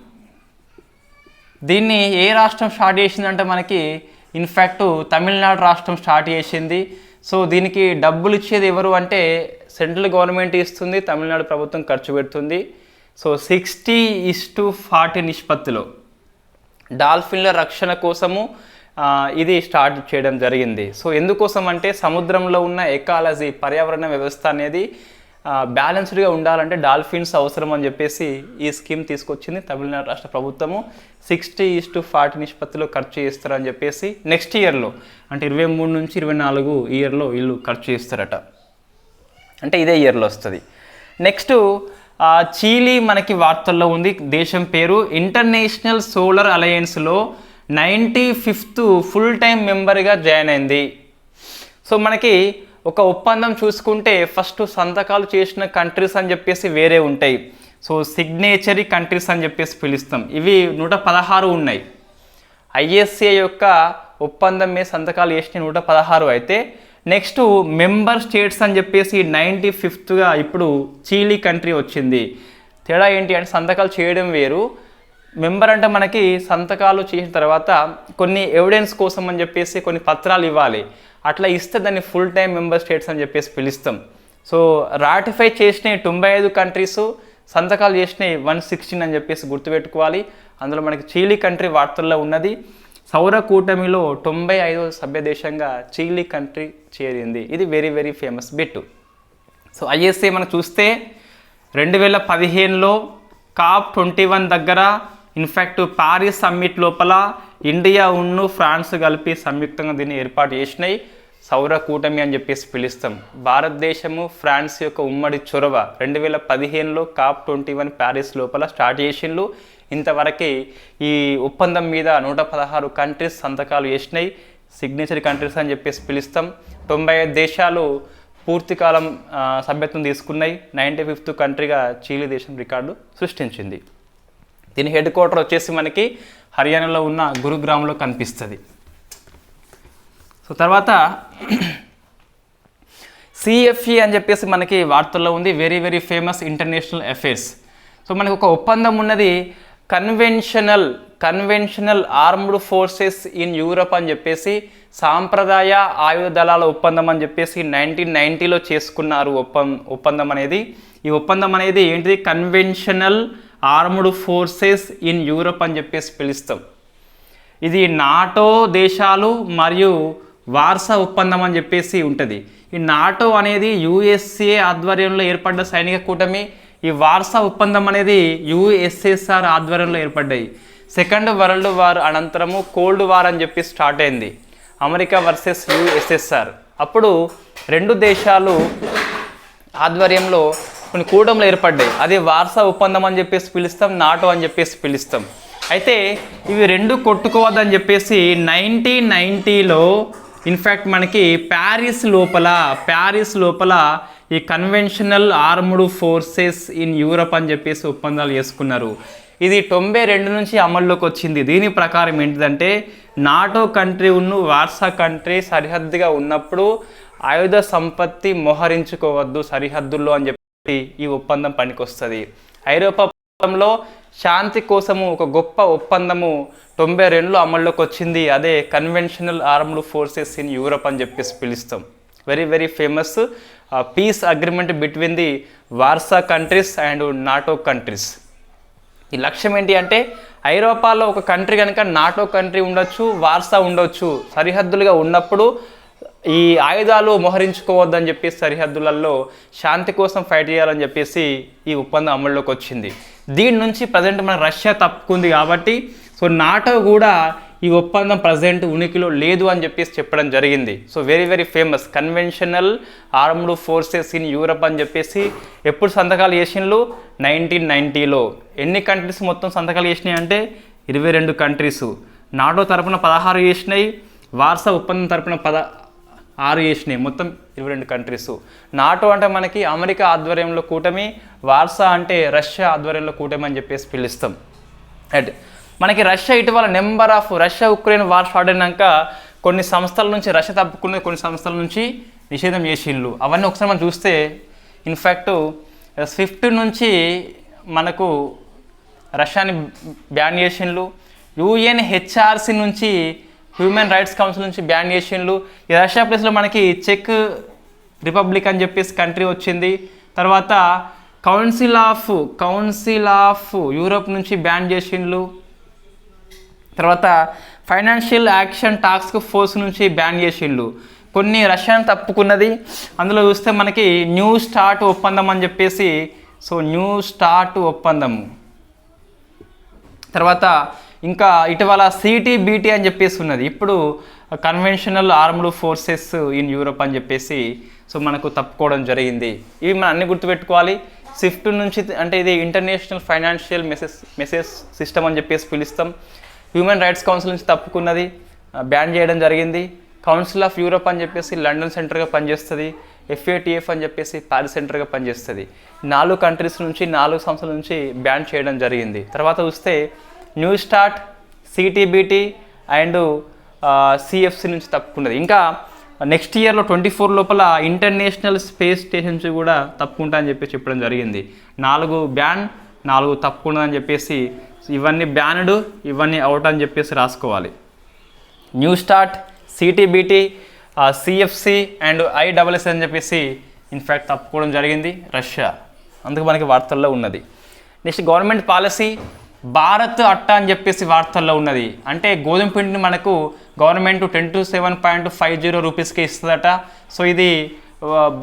దీన్ని ఏ రాష్ట్రం స్టార్ట్ చేసిందంటే మనకి ఇన్ఫ్యాక్ట్ తమిళనాడు రాష్ట్రం స్టార్ట్ చేసింది. సో దీనికి డబ్బులు ఇచ్చేది ఎవరు అంటే సెంట్రల్ గవర్నమెంట్ ఇస్తుంది, తమిళనాడు ప్రభుత్వం ఖర్చు పెడుతుంది. సో 60:40 నిష్పత్తిలో డాల్ఫిన్ల రక్షణ కోసము ఇది స్టార్ట్ చేయడం జరిగింది. సో ఎందుకోసం అంటే సముద్రంలో ఉన్న ఎకాలజీ, పర్యావరణ వ్యవస్థ అనేది బ్యాలెన్స్డ్గా ఉండాలంటే డాల్ఫిన్స్ అవసరం అని చెప్పేసి ఈ స్కీమ్ తీసుకొచ్చింది తమిళనాడు రాష్ట్ర ప్రభుత్వము. 60:40 నిష్పత్తిలో ఖర్చు చేస్తారని చెప్పేసి నెక్స్ట్ ఇయర్లో అంటే 23 నుంచి 24 ఇయర్లో వీళ్ళు ఖర్చు చేస్తారట. అంటే ఇదే ఇయర్లో వస్తుంది. నెక్స్ట్ చీలీ మనకి వార్తల్లో ఉంది. దేశం పేరు ఇంటర్నేషనల్ సోలార్ అలయన్స్లో 95th ఫుల్ టైం మెంబర్గా జాయిన్ అయింది. సో మనకి ఒక ఒప్పందం చూసుకుంటే ఫస్ట్ సంతకాలు చేసిన కంట్రీస్ అని చెప్పేసి వేరే ఉంటాయి. సో సిగ్నేచరీ కంట్రీస్ అని చెప్పేసి పిలుస్తాం. ఇవి 116 ఉన్నాయి. ఐఎస్ఏ యొక్క ఒప్పందం మీద సంతకాలు చేసిన 116 అయితే నెక్స్ట్ మెంబర్ స్టేట్స్ అని చెప్పేసి 95th ఇప్పుడు చీలీ కంట్రీ వచ్చింది. తేడా ఏంటి అంటే సంతకాలు చేయడం వేరు, మెంబర్ అంటే మనకి సంతకాలు చేసిన తర్వాత కొన్ని ఎవిడెన్స్ కోసం అని చెప్పేసి కొన్ని పత్రాలు ఇవ్వాలి. అట్లా ఇస్తే దాన్ని ఫుల్ టైం మెంబర్ స్టేట్స్ అని చెప్పేసి పిలుస్తాం. సో రాటిఫై చేసిన 95 కంట్రీస్, సంతకాలు చేసిన 116 అని చెప్పేసి గుర్తుపెట్టుకోవాలి. అందులో మనకి చీలీ కంట్రీ వార్తల్లో ఉన్నది. సౌర కూటమిలో 95వ సభ్య దేశంగా చీలీ కంట్రీ చేరింది. ఇది very very famous bit. So ISA మనం చూస్తే 2015లో COP21 దగ్గర ఇన్ఫ్యాక్ట్ పారిస్ సమ్మిట్ లోపల ఇండియా ఉన్ను ఫ్రాన్స్ కలిపి సంయుక్తంగా దీన్ని ఏర్పాటు చేసినాయి. సౌర కూటమి అని చెప్పేసి పిలుస్తాం. భారతదేశము ఫ్రాన్స్ యొక్క ఉమ్మడి చొరవ 2015లో COP21 ప్యారిస్ లోపల స్టార్ట్ చేసిండ్రు. ఇంతవరకు ఈ ఒప్పందం మీద 116 కంట్రీస్ సంతకాలు చేసినాయి. సిగ్నేచరీ కంట్రీస్ అని చెప్పేసి పిలుస్తాం. 95 దేశాలు పూర్తికాలం సభ్యత్వం తీసుకున్నాయి. 95th కంట్రీగా చీలీ దేశం రికార్డు సృష్టించింది. దీని హెడ్ క్వార్టర్ వచ్చేసి మనకి హర్యానాలో ఉన్న గురుగ్రామ్లో కనిపిస్తుంది. సో తర్వాత సిఎఫ్ఈ అని చెప్పేసి మనకి వార్తల్లో ఉంది. Very very famous international affairs. So మనకి ఒక ఒప్పందం ఉన్నది conventional armed forces in Europe అని చెప్పేసి సాంప్రదాయ ఆయుధ దళాల ఒప్పందం అని చెప్పేసి 1990లో చేసుకున్నారు ఒప్పందం అనేది. ఈ ఒప్పందం అనేది ఏంటిది? Conventional armed forces in Europe అని చెప్పేసి పిలుస్తాం. ఇది నాటో దేశాలు మరియు వార్సా ఒప్పందం అని చెప్పేసి ఉంటుంది. ఈ నాటో అనేది యుఎస్ఏ ఆధ్వర్యంలో ఏర్పడ్డ సైనిక కూటమి. ఈ వార్సా ఒప్పందం అనేది యుఎస్ఎస్ఆర్ ఆధ్వర్యంలో ఏర్పడ్డాయి. సెకండ్ వరల్డ్ వార్ అనంతరము కోల్డ్ వార్ అని చెప్పి స్టార్ట్ అయింది, అమెరికా వర్సెస్ యుఎస్ఎస్ఆర్. అప్పుడు రెండు దేశాలు ఆధ్వర్యంలో కొన్ని కూటములు ఏర్పడ్డాయి. అది వార్సా ఒప్పందం అని చెప్పేసి పిలుస్తాం, నాటో అని చెప్పేసి పిలుస్తాం. అయితే ఇవి రెండు కొట్టుకోవద్దని చెప్పేసి 1990లో ఇన్ఫ్యాక్ట్ మనకి ప్యారిస్ లోపల ఈ conventional armed forces in Europe అని చెప్పేసి ఒప్పందాలు చేసుకున్నారు. ఇది 92 నుంచి అమల్లోకి వచ్చింది. దీని ప్రకారం ఏంటిదంటే నాటో కంట్రీ వార్సా కంట్రీ సరిహద్దుగా ఉన్నప్పుడు ఆయుధ సంపత్తి మోహరించుకోవద్దు సరిహద్దుల్లో అని చెప్పి ఈ ఒప్పందం పనికొస్తుంది. ఐరోపా ప్రాంతంలో శాంతి కోసము ఒక గొప్ప ఒప్పందము 92లో అమల్లోకి వచ్చింది. అదే conventional armed forces in Europe అని చెప్పేసి పిలుస్తాం. Very very famous peace agreement between the Warsaw countries and NATO countries. ఈ లక్ష్యం ఏంటి అంటే ఐరోపాలో ఒక కంట్రీ కనుక నాటో కంట్రీ ఉండొచ్చు, వార్సా ఉండొచ్చు, సరిహద్దులుగా ఉన్నప్పుడు ఈ ఆయుధాలు మోహరించుకోవద్దని చెప్పేసి సరిహద్దులలో శాంతి కోసం ఫైట్ చేయాలని చెప్పేసి ఈ ఒప్పందం అమల్లోకి వచ్చింది. దీని నుంచి ప్రజెంట్ మన రష్యా తప్పుకుంది కాబట్టి సో నాటో కూడా ఈ ఒప్పందం ప్రజెంట్ ఉనికిలో లేదు అని చెప్పేసి చెప్పడం జరిగింది. So very very famous conventional armed forces in Europe అని చెప్పేసి ఎప్పుడు సంతకాలు చేసినలు 1990లో. ఎన్ని కంట్రీస్ మొత్తం సంతకాలు చేసినాయి అంటే 22 కంట్రీస్. నాటో తరపున 16 చేసినాయి, వార్సా ఒప్పందం తరపున 16 చేసినాయి, మొత్తం 22 కంట్రీస్. నాటో అంటే మనకి అమెరికా ఆధ్వర్యంలో కూటమి, వార్సా అంటే రష్యా ఆధ్వర్యంలో కూటమి అని చెప్పేసి పిలుస్తాం. రైట్, మనకి రష్యా ఇటీవల number of Russia Ukraine war start అయినాక కొన్ని సంస్థల నుంచి రష్యా తప్పుకున్నది, కొన్ని సంస్థల నుంచి నిషేధం చేసిండ్రు. అవన్నీ ఒకసారి మనం చూస్తే ఇన్ఫ్యాక్ట్ స్విఫ్ట్ నుంచి మనకు రష్యాని బ్యాన్ చేసిండ్రు. యుఎన్హెచ్ఆర్సి నుంచి హ్యూమన్ రైట్స్ కౌన్సిల్ నుంచి బ్యాన్ చేసిండ్రు. ఈ రష్యా ప్లేస్లో మనకి చెక్ రిపబ్లిక్ అని చెప్పేసి కంట్రీ వచ్చింది. తర్వాత కౌన్సిల్ ఆఫ్ యూరోప్ నుంచి బ్యాన్ చేసిండ్రు. తర్వాత ఫైనాన్షియల్ యాక్షన్ టాస్క్ ఫోర్స్ నుంచి బ్యాన్ చేసిండ్రు. కొన్ని రష్యాను తప్పుకున్నది. అందులో చూస్తే మనకి న్యూ స్టార్ట్ ఒప్పందం అని చెప్పేసి, సో న్యూ స్టార్ట్ ఒప్పందము. తర్వాత ఇంకా ఇటీవల సిటీబీటీ అని చెప్పేసి ఉన్నది. ఇప్పుడు conventional armed forces in Europe అని చెప్పేసి సో మనకు తప్పుకోవడం జరిగింది. ఇవి మనం అన్ని గుర్తుపెట్టుకోవాలి. స్విఫ్ట్ నుంచి అంటే ఇది ఇంటర్నేషనల్ ఫైనాన్షియల్ మెసేజ్ సిస్టమ్ అని చెప్పేసి పిలుస్తాం. హ్యూమన్ రైట్స్ కౌన్సిల్ నుంచి తప్పుకున్నది, బ్యాన్ చేయడం జరిగింది. కౌన్సిల్ ఆఫ్ యూరోప్ అని చెప్పేసి లండన్ సెంటర్గా పనిచేస్తుంది. FATF అని చెప్పేసి పారిస్ సెంటర్గా పనిచేస్తుంది. 4 కంట్రీస్ నుంచి 4 సంస్థల నుంచి బ్యాన్ చేయడం జరిగింది. తర్వాత చూస్తే న్యూ స్టార్ట్, సిటీబీటీ అండ్ CFC నుంచి తప్పుకున్నది. ఇంకా నెక్స్ట్ ఇయర్లో 24 లోపల ఇంటర్నేషనల్ స్పేస్ స్టేషన్ నుంచి కూడా తప్పుకుంటా అని చెప్పేసి చెప్పడం జరిగింది. 4 బ్యాన్, 4 తప్పుకున్నది అని చెప్పేసి ఇవన్నీ బ్యాన్డ్, ఇవన్నీ అవుట్ అని చెప్పేసి రాసుకోవాలి. New start, CTBT, CFC and ISS అని చెప్పేసి ఇన్ఫ్యాక్ట్ తప్పుకోవడం జరిగింది రష్యా. అందుకు మనకి వార్తల్లో ఉన్నది. నెక్స్ట్ గవర్నమెంట్ పాలసీ, భారత్ అట్టా అని చెప్పేసి వార్తల్లో ఉన్నది. అంటే గోధుమ పిండిని మనకు గవర్నమెంట్ 10 to 7.50 రూపీస్కి ఇస్తుందట. సో ఇది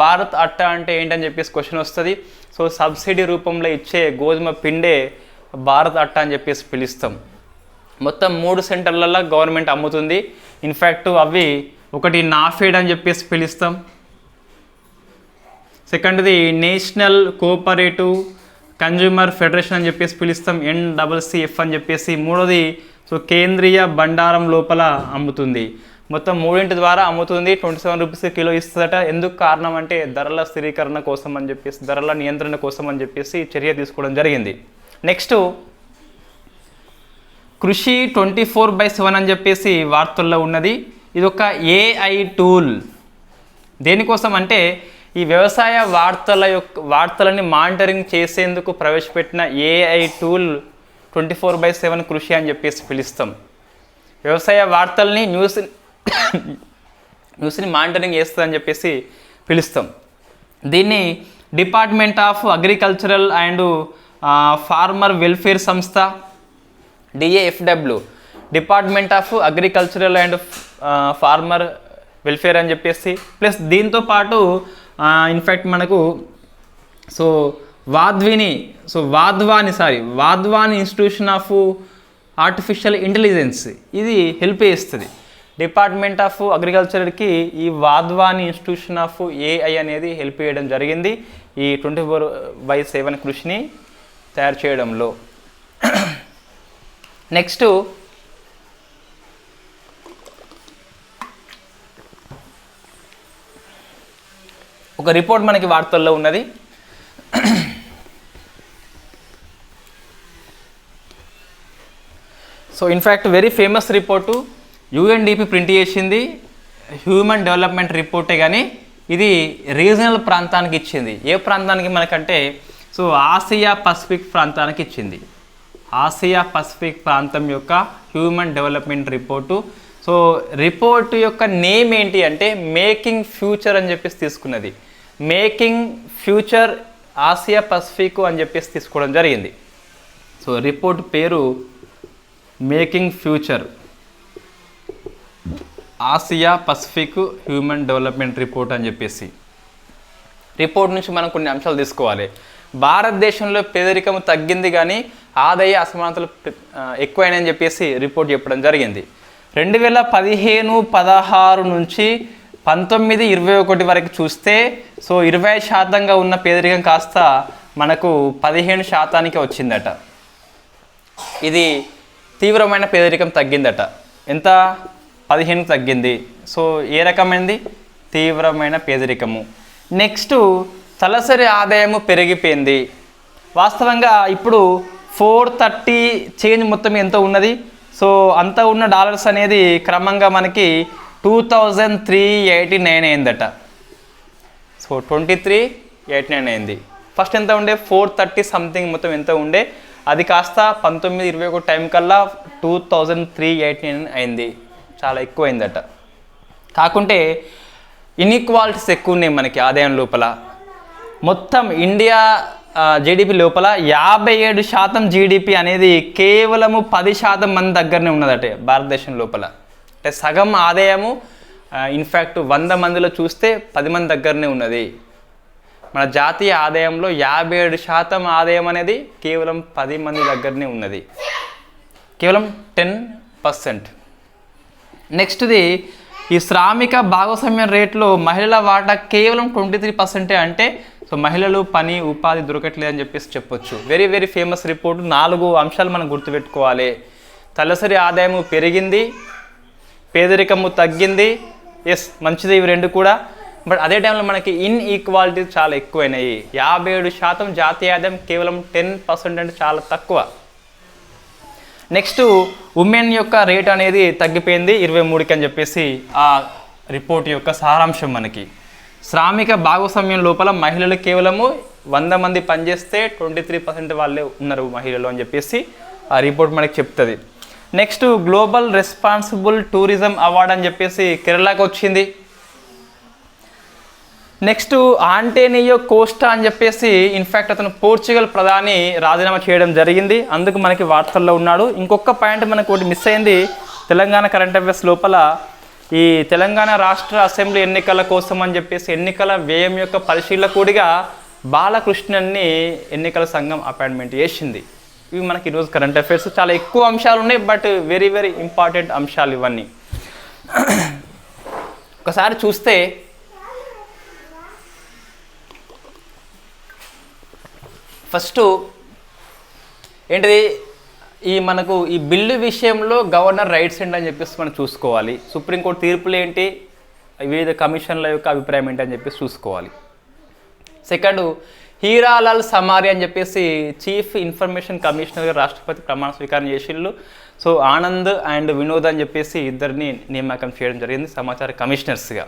భారత్ అట్టా అంటే ఏంటని చెప్పేసి క్వశ్చన్ వస్తుంది. సో సబ్సిడీ రూపంలో ఇచ్చే గోధుమ పిండే భారత్ అట్టా అని చెప్పేసి పిలుస్తాం. మొత్తం 3 సెంటర్లలో గవర్నమెంట్ అమ్ముతుంది. ఇన్ఫ్యాక్ట్ అవి ఒకటి నాఫెడ్ అని చెప్పేసి పిలుస్తాం, సెకండ్ది నేషనల్ కోఆపరేటివ్ కన్జ్యూమర్ ఫెడరేషన్ అని చెప్పేసి పిలుస్తాం, NCCF అని చెప్పేసి. మూడోది సో కేంద్రీయ బండారం లోపల అమ్ముతుంది. మొత్తం 3 ద్వారా అమ్ముతుంది. 27 రూపీస్ కిలో ఇస్తుందట. ఎందుకు కారణం అంటే ధరల స్థిరీకరణ కోసం అని చెప్పేసి, ధరల నియంత్రణ కోసం అని చెప్పేసి చర్య తీసుకోవడం జరిగింది. నెక్స్ట్ కృషి 24/7 అని చెప్పేసి వార్తల్లో ఉన్నది. ఇది ఒక AI టూల్. దేనికోసం అంటే ఈ వ్యవసాయ వార్తలని మానిటరింగ్ చేసేందుకు ప్రవేశపెట్టిన AI టూల్ 24/7 కృషి అని చెప్పేసి పిలుస్తాం. వ్యవసాయ వార్తల్ని న్యూస్ని మానిటరింగ్ చేస్తుందని చెప్పేసి పిలుస్తాం. దీన్ని department of agricultural and farmer welfare సంస్థ, DAFW, department of agricultural and farmer welfare అని చెప్పేసి, ప్లస్ దీంతో పాటు ఇన్ఫ్యాక్ట్ మనకు so Wadhwani institution of artificial intelligence ఇది హెల్ప్ చేస్తుంది. డిపార్ట్మెంట్ ఆఫ్ అగ్రికల్చర్కి ఈ వాధ్వాని ఇన్స్టిట్యూషన్ ఆఫ్ AI అనేది హెల్ప్ చేయడం జరిగింది ఈ 24/7 కృషిని తయారు చేయడంలో. నెక్స్ట్ ఒక రిపోర్ట్ మనకి వార్తల్లో ఉన్నది. So in fact very famous report, UNDP print చేసింది. హ్యూమన్ డెవలప్మెంట్ రిపోర్టే, కానీ ఇది రీజనల్ ప్రాంతానికి ఇచ్చింది. ఏ ప్రాంతానికి మనకంటే సో ఆసియా పసిఫిక్ ప్రాంతానికి ఇచ్చింది. ఆసియా పసిఫిక్ ప్రాంతం యొక్క human development report. So report యొక్క నేమ్ ఏంటి అంటే మేకింగ్ ఫ్యూచర్ అని చెప్పేసి తీసుకున్నది. మేకింగ్ ఫ్యూచర్ ఆసియా పసిఫిక్ అని చెప్పేసి తీసుకోవడం జరిగింది. సో రిపోర్ట్ పేరు making future Asia Pacific human development report అని చెప్పేసి. రిపోర్ట్ నుంచి మనం కొన్ని అంశాలు తీసుకోవాలి. భారతదేశంలో పేదరికం తగ్గింది కానీ ఆదాయ అసమానతలు ఎక్కువైనాయని చెప్పేసి రిపోర్ట్ చెప్పడం జరిగింది. 2015-16 నుంచి 19-21 వరకు చూస్తే సో 20% ఉన్న పేదరికం కాస్త మనకు 15% వచ్చిందట. ఇది తీవ్రమైన పేదరికం తగ్గిందట. ఎంత? 15 తగ్గింది. సో ఏ రకమైనది? తీవ్రమైన పేదరికము. నెక్స్ట్ తలసరి ఆదాయము పెరిగిపోయింది. వాస్తవంగా ఇప్పుడు 430 చేంజ్ మొత్తం ఎంత ఉన్నది? సో అంత ఉన్న డాలర్స్ అనేది క్రమంగా మనకి 2389 అయిందట. సో 2389 అయింది. ఫస్ట్ ఎంత ఉండే? 430 సంథింగ్ మొత్తం ఎంత ఉండే, అది కాస్త 19-21 టైం కల్లా 2389 అయింది. చాలా ఎక్కువ అయిందట. కాకుంటే ఇన్ఈక్వాలిటీస్ ఎక్కువ ఉన్నాయి మనకి ఆదాయం లోపల. మొత్తం ఇండియా జీడిపి లోపల 57% జీడిపి అనేది కేవలము 10% మంది దగ్గరనే ఉన్నదట భారతదేశం లోపల. అంటే సగం ఆదాయము ఇన్ఫ్యాక్ట్ 100 మందిలో చూస్తే 10 మంది దగ్గరనే ఉన్నది. మన జాతీయ ఆదాయంలో 57% ఆదాయం అనేది కేవలం 10 మంది దగ్గరనే ఉన్నది, కేవలం 10%. నెక్స్ట్ది ఈ శ్రామిక భాగస్వామ్యం రేట్లో మహిళల వాటా కేవలం 23%. అంటే సో మహిళలు పని ఉపాధి దొరకట్లేదు అని చెప్పేసి చెప్పొచ్చు. Very very famous report. 4 అంశాలు మనం గుర్తుపెట్టుకోవాలి. తలసరి ఆదాయము పెరిగింది, పేదరికము తగ్గింది. ఎస్, మంచిది ఇవి రెండు కూడా. బట్ అదే టైంలో మనకి ఇన్ఈక్వాలిటీ చాలా ఎక్కువైనాయి. 57% జాతీయ ఆదాయం, కేవలం 10% అంటే చాలా తక్కువ. నెక్స్ట్ ఉమెన్ యొక్క రేట్ అనేది తగ్గిపోయింది 23కి అని చెప్పేసి ఆ రిపోర్ట్ యొక్క సారాంశం. మనకి శ్రామిక భాగస్వామ్యం లోపల మహిళలు కేవలము 100 మంది పనిచేస్తే 23% వాళ్ళే ఉన్నారు మహిళలు అని చెప్పేసి ఆ రిపోర్ట్ మనకి చెప్తుంది. Next global responsible tourism award అని చెప్పేసి కేరళకు వచ్చింది. నెక్స్ట్ ఆంటోనియో కోస్టా అని చెప్పేసి ఇన్ఫ్యాక్ట్ అతను పోర్చుగల్ ప్రధాని రాజీనామా చేయడం జరిగింది, అందుకు మనకి వార్తల్లో ఉన్నాడు. ఇంకొక పాయింట్ మనకు ఒకటి మిస్ అయింది తెలంగాణ కరెంట్ అఫైర్స్ లోపల. ఈ తెలంగాణ రాష్ట్ర అసెంబ్లీ ఎన్నికల కోసం అని చెప్పేసి ఎన్నికల వ్యయం యొక్క పరిశీలకుడిగా బాలకృష్ణన్ని ఎన్నికల సంఘం అపాయింట్మెంట్ చేసింది. ఇవి మనకి ఈరోజు కరెంట్ అఫైర్స్. చాలా ఎక్కువ అంశాలు ఉన్నాయి, బట్ వెరీ వెరీ ఇంపార్టెంట్ అంశాలు ఇవన్నీ. ఒకసారి చూస్తే ఫస్ట్ ఏంటిది, ఈ మనకు ఈ బిల్లు విషయంలో గవర్నర్ రైట్స్ ఏంటని చెప్పేసి మనం చూసుకోవాలి. సుప్రీంకోర్టు తీర్పులు ఏంటి, వివిధ కమిషన్ల యొక్క అభిప్రాయం ఏంటి అని చెప్పేసి చూసుకోవాలి. సెకండ్, హీరాలాల్ సమారి అని చెప్పేసి చీఫ్ ఇన్ఫర్మేషన్ కమిషనర్గా రాష్ట్రపతి ప్రమాణ స్వీకారం చేసిళ్ళు. సో ఆనంద్ అండ్ వినోద్ అని చెప్పేసి ఇద్దరిని నియామకం చేయడం జరిగింది సమాచార కమిషనర్స్గా.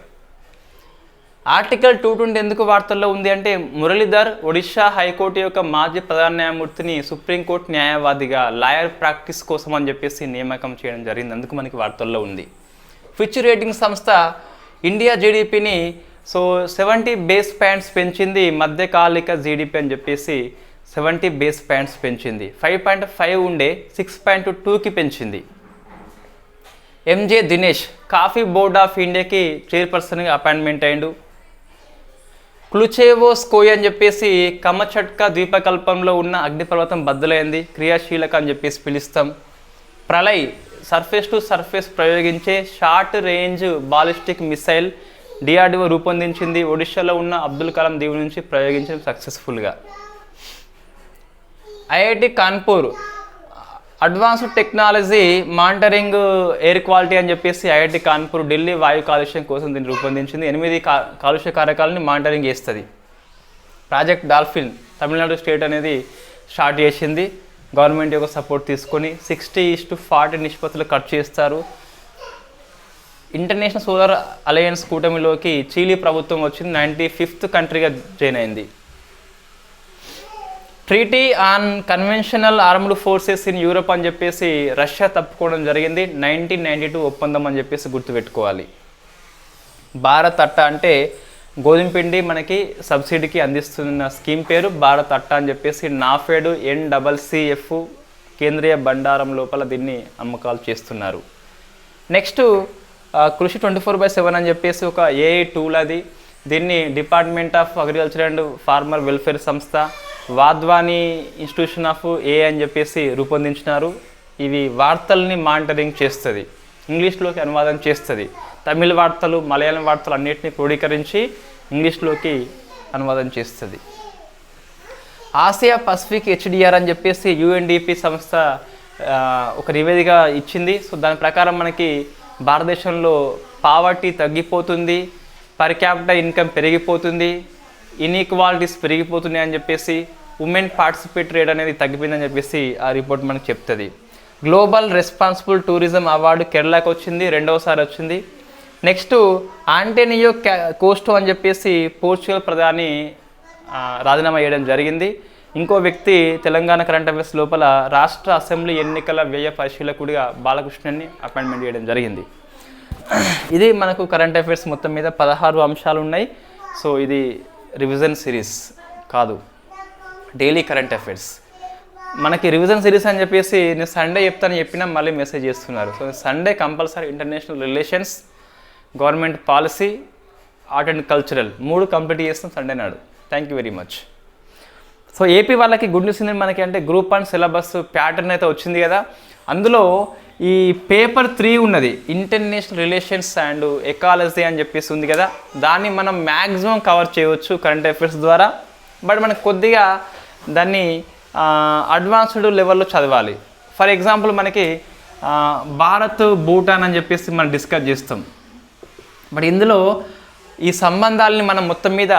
ఆర్టికల్ 220 ఎందుకు వార్తల్లో ఉంది అంటే మురళీధర్ ఒడిషా హైకోర్టు యొక్క మాజీ ప్రధాన న్యాయమూర్తిని సుప్రీంకోర్టు న్యాయవాదిగా లాయర్ ప్రాక్టీస్ కోసం అని చెప్పేసి నియామకం చేయడం జరిగింది, అందుకు మనకి వార్తల్లో ఉంది. ఫిచ్ రేటింగ్ సంస్థ ఇండియా జీడిపిని 70 బేస్ పాయింట్స్ పెంచింది, మధ్యకాలిక జీడిపి అని చెప్పేసి 70 బేస్ పాయింట్స్ పెంచింది. 5.5 ఉండే 6.2కి పెంచింది. MJ Dinesh coffee board of ఇండియాకి చైర్పర్సన్గా అపాయింట్మెంట్ అయ్యిండు. క్లుచేవోస్కోయ్ అని చెప్పేసి కమచట్కా ద్వీపకల్పంలో ఉన్న అగ్నిపర్వతం బద్దలైంది, క్రియాశీలక అని చెప్పేసి పిలుస్తాం. ప్రళయ్ సర్ఫేస్ టు సర్ఫేస్ ప్రయోగించే short range ballistic missile DRDO రూపొందించింది. ఒడిశాలో ఉన్న అబ్దుల్ కలాం దీవి నుంచి ప్రయోగించడం సక్సెస్ఫుల్గా. IIT Kanpur advanced technology monitoring air quality అని చెప్పేసి ఐఐటి కాన్పూర్ ఢిల్లీ వాయు కాలుష్యం కోసం దీన్ని రూపొందించింది. 8 కాలుష్య కారకాలని మానిటరింగ్ చేస్తుంది. ప్రాజెక్ట్ డాల్ఫిన్ తమిళనాడు స్టేట్ అనేది స్టార్ట్ చేసింది, గవర్నమెంట్ యొక్క సపోర్ట్ తీసుకొని 60:40 నిష్పత్తులు ఖర్చు చేస్తారు. ఇంటర్నేషనల్ సోలార్ అలయన్స్ కూటమిలోకి చీలీ ప్రభుత్వం వచ్చింది, 95th కంట్రీగా జాయిన్ అయింది. Treaty on conventional armed forces in Europe అని చెప్పేసి రష్యా తప్పుకోవడం జరిగింది. 1992 ఒప్పందం అని చెప్పేసి గుర్తుపెట్టుకోవాలి. భారత్ అట్ట అంటే గోధుమ పిండి మనకి సబ్సిడీకి అందిస్తున్న స్కీమ్ పేరు భారత్ అట్ట అని చెప్పేసి నాఫెడ్ NCCF కేంద్రీయ బండారం లోపల దీన్ని అమ్మకాలు చేస్తున్నారు. నెక్స్ట్ కృషి 24/7 అని చెప్పేసి ఒక ఏఐ టూల్ అది. దీన్ని department of agriculture and farmer welfare సంస్థ వాద్వానీ ఇన్స్టిట్యూషన్ ఆఫ్ ఏఐ అని చెప్పేసి రూపొందించినారు. ఇవి వార్తల్ని మానిటరింగ్ చేస్తుంది, ఇంగ్లీష్లోకి అనువాదం చేస్తుంది. తమిళ వార్తలు మలయాళం వార్తలు అన్నిటిని క్రోడీకరించి ఇంగ్లీష్లోకి అనువాదం చేస్తుంది. ఆసియా పసిఫిక్ HDR అని చెప్పేసి UNDP సంస్థ ఒక నివేదిక ఇచ్చింది. సో దాని ప్రకారం మనకి భారతదేశంలో పావర్టీ తగ్గిపోతుంది, పర్ క్యాపిటల్ ఇన్కమ్ పెరిగిపోతుంది, ఇన్ఈక్వాలిటీస్ పెరిగిపోతున్నాయి అని చెప్పేసి, ఉమెన్ పార్టిసిపేట్ రేట్ అనేది తగ్గిపోయిందని చెప్పేసి ఆ రిపోర్ట్ మనకు చెప్తుంది. గ్లోబల్ రెస్పాన్సిబుల్ టూరిజం అవార్డు కేరళకు వచ్చింది, 2వసారి వచ్చింది. నెక్స్ట్ ఆంటోనియో కోస్టా అని చెప్పేసి పోర్చుగల్ ప్రధాని రాజీనామా చేయడం జరిగింది. ఇంకో వ్యక్తి తెలంగాణ కరెంట్ అఫైర్స్ లోపల రాష్ట్ర అసెంబ్లీ ఎన్నికల వ్యయ పరిశీలకుడిగా బాలకృష్ణన్ని అపాయింట్మెంట్ చేయడం జరిగింది. ఇది మనకు కరెంట్ అఫైర్స్ మొత్తం మీద 16 అంశాలు ఉన్నాయి. సో ఇది రివిజన్ సిరీస్ కాదు, డైలీ కరెంట్ అఫైర్స్. మనకి రివిజన్ సిరీస్ అని చెప్పేసి నేను సండే చెప్తాను చెప్పినా మళ్ళీ మెసేజ్ చేస్తున్నారు. So Sunday compulsory international relations, government policy, art and cultural 3 complete చేస్తాం సండే నాడు. Thank you very much. So AP వాళ్ళకి గుడ్ న్యూస్ ఉంది మనకి, అంటే గ్రూప్ 1 సిలబస్ ప్యాటర్న్ అయితే వచ్చింది కదా. అందులో ఈ పేపర్ 3 ఉన్నది, ఇంటర్నేషనల్ రిలేషన్స్ అండ్ ఎకాలజీ అని చెప్పేసి ఉంది కదా. దాన్ని మనం మ్యాక్సిమం కవర్ చేయవచ్చు కరెంట్ అఫైర్స్ ద్వారా. బట్ మనకు కొద్దిగా దాన్ని అడ్వాన్స్డ్ లెవెల్లో చదవాలి. ఫర్ ఎగ్జాంపుల్ మనకి భారత్ భూటాన్ అని చెప్పేసి మనం డిస్కస్ చేస్తాం. బట్ ఇందులో ఈ సంబంధాలని మనం మొత్తం మీద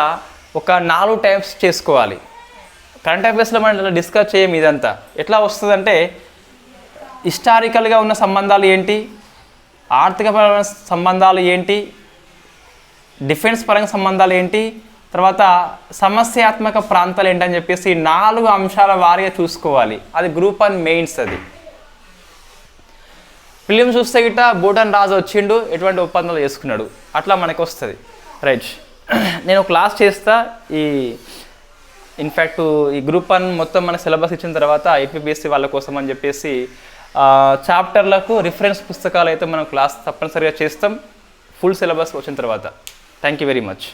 ఒక 4 టైప్స్ చేసుకోవాలి. కరెంట్ అఫైర్స్లో మనం ఇలా డిస్కస్ చేయం. ఇదంతా ఎట్లా వస్తుందంటే, హిస్టారికల్గా ఉన్న సంబంధాలు ఏంటి, ఆర్థికపరమైన సంబంధాలు ఏంటి, డిఫెన్స్ పరంగా సంబంధాలు ఏంటి, తర్వాత సమస్యాత్మక ప్రాంతాలు ఏంటని చెప్పేసి 4 అంశాల వారీగా చూసుకోవాలి. అది గ్రూప్ 1 మెయిన్స్. అది ఫిలిం చూస్తే గిట్ట భూటాన్ రాజు వచ్చిండు, ఎటువంటి ఒప్పందాలు చేసుకున్నాడు, అట్లా మనకు వస్తుంది. రైట్, నేను క్లాస్ చేస్తా. ఇన్ఫ్యాక్ట్ ఈ గ్రూప్ 1 మొత్తం మన సిలబస్ ఇచ్చిన తర్వాత ఏపీపీఎస్సీ వాళ్ళ కోసం అని చెప్పేసి చాప్టర్లకు రిఫరెన్స్ పుస్తకాలు అయితే మనం క్లాస్ తప్పనిసరిగా చేస్తాం ఫుల్ సిలబస్ వచ్చిన తర్వాత. Thank you very much.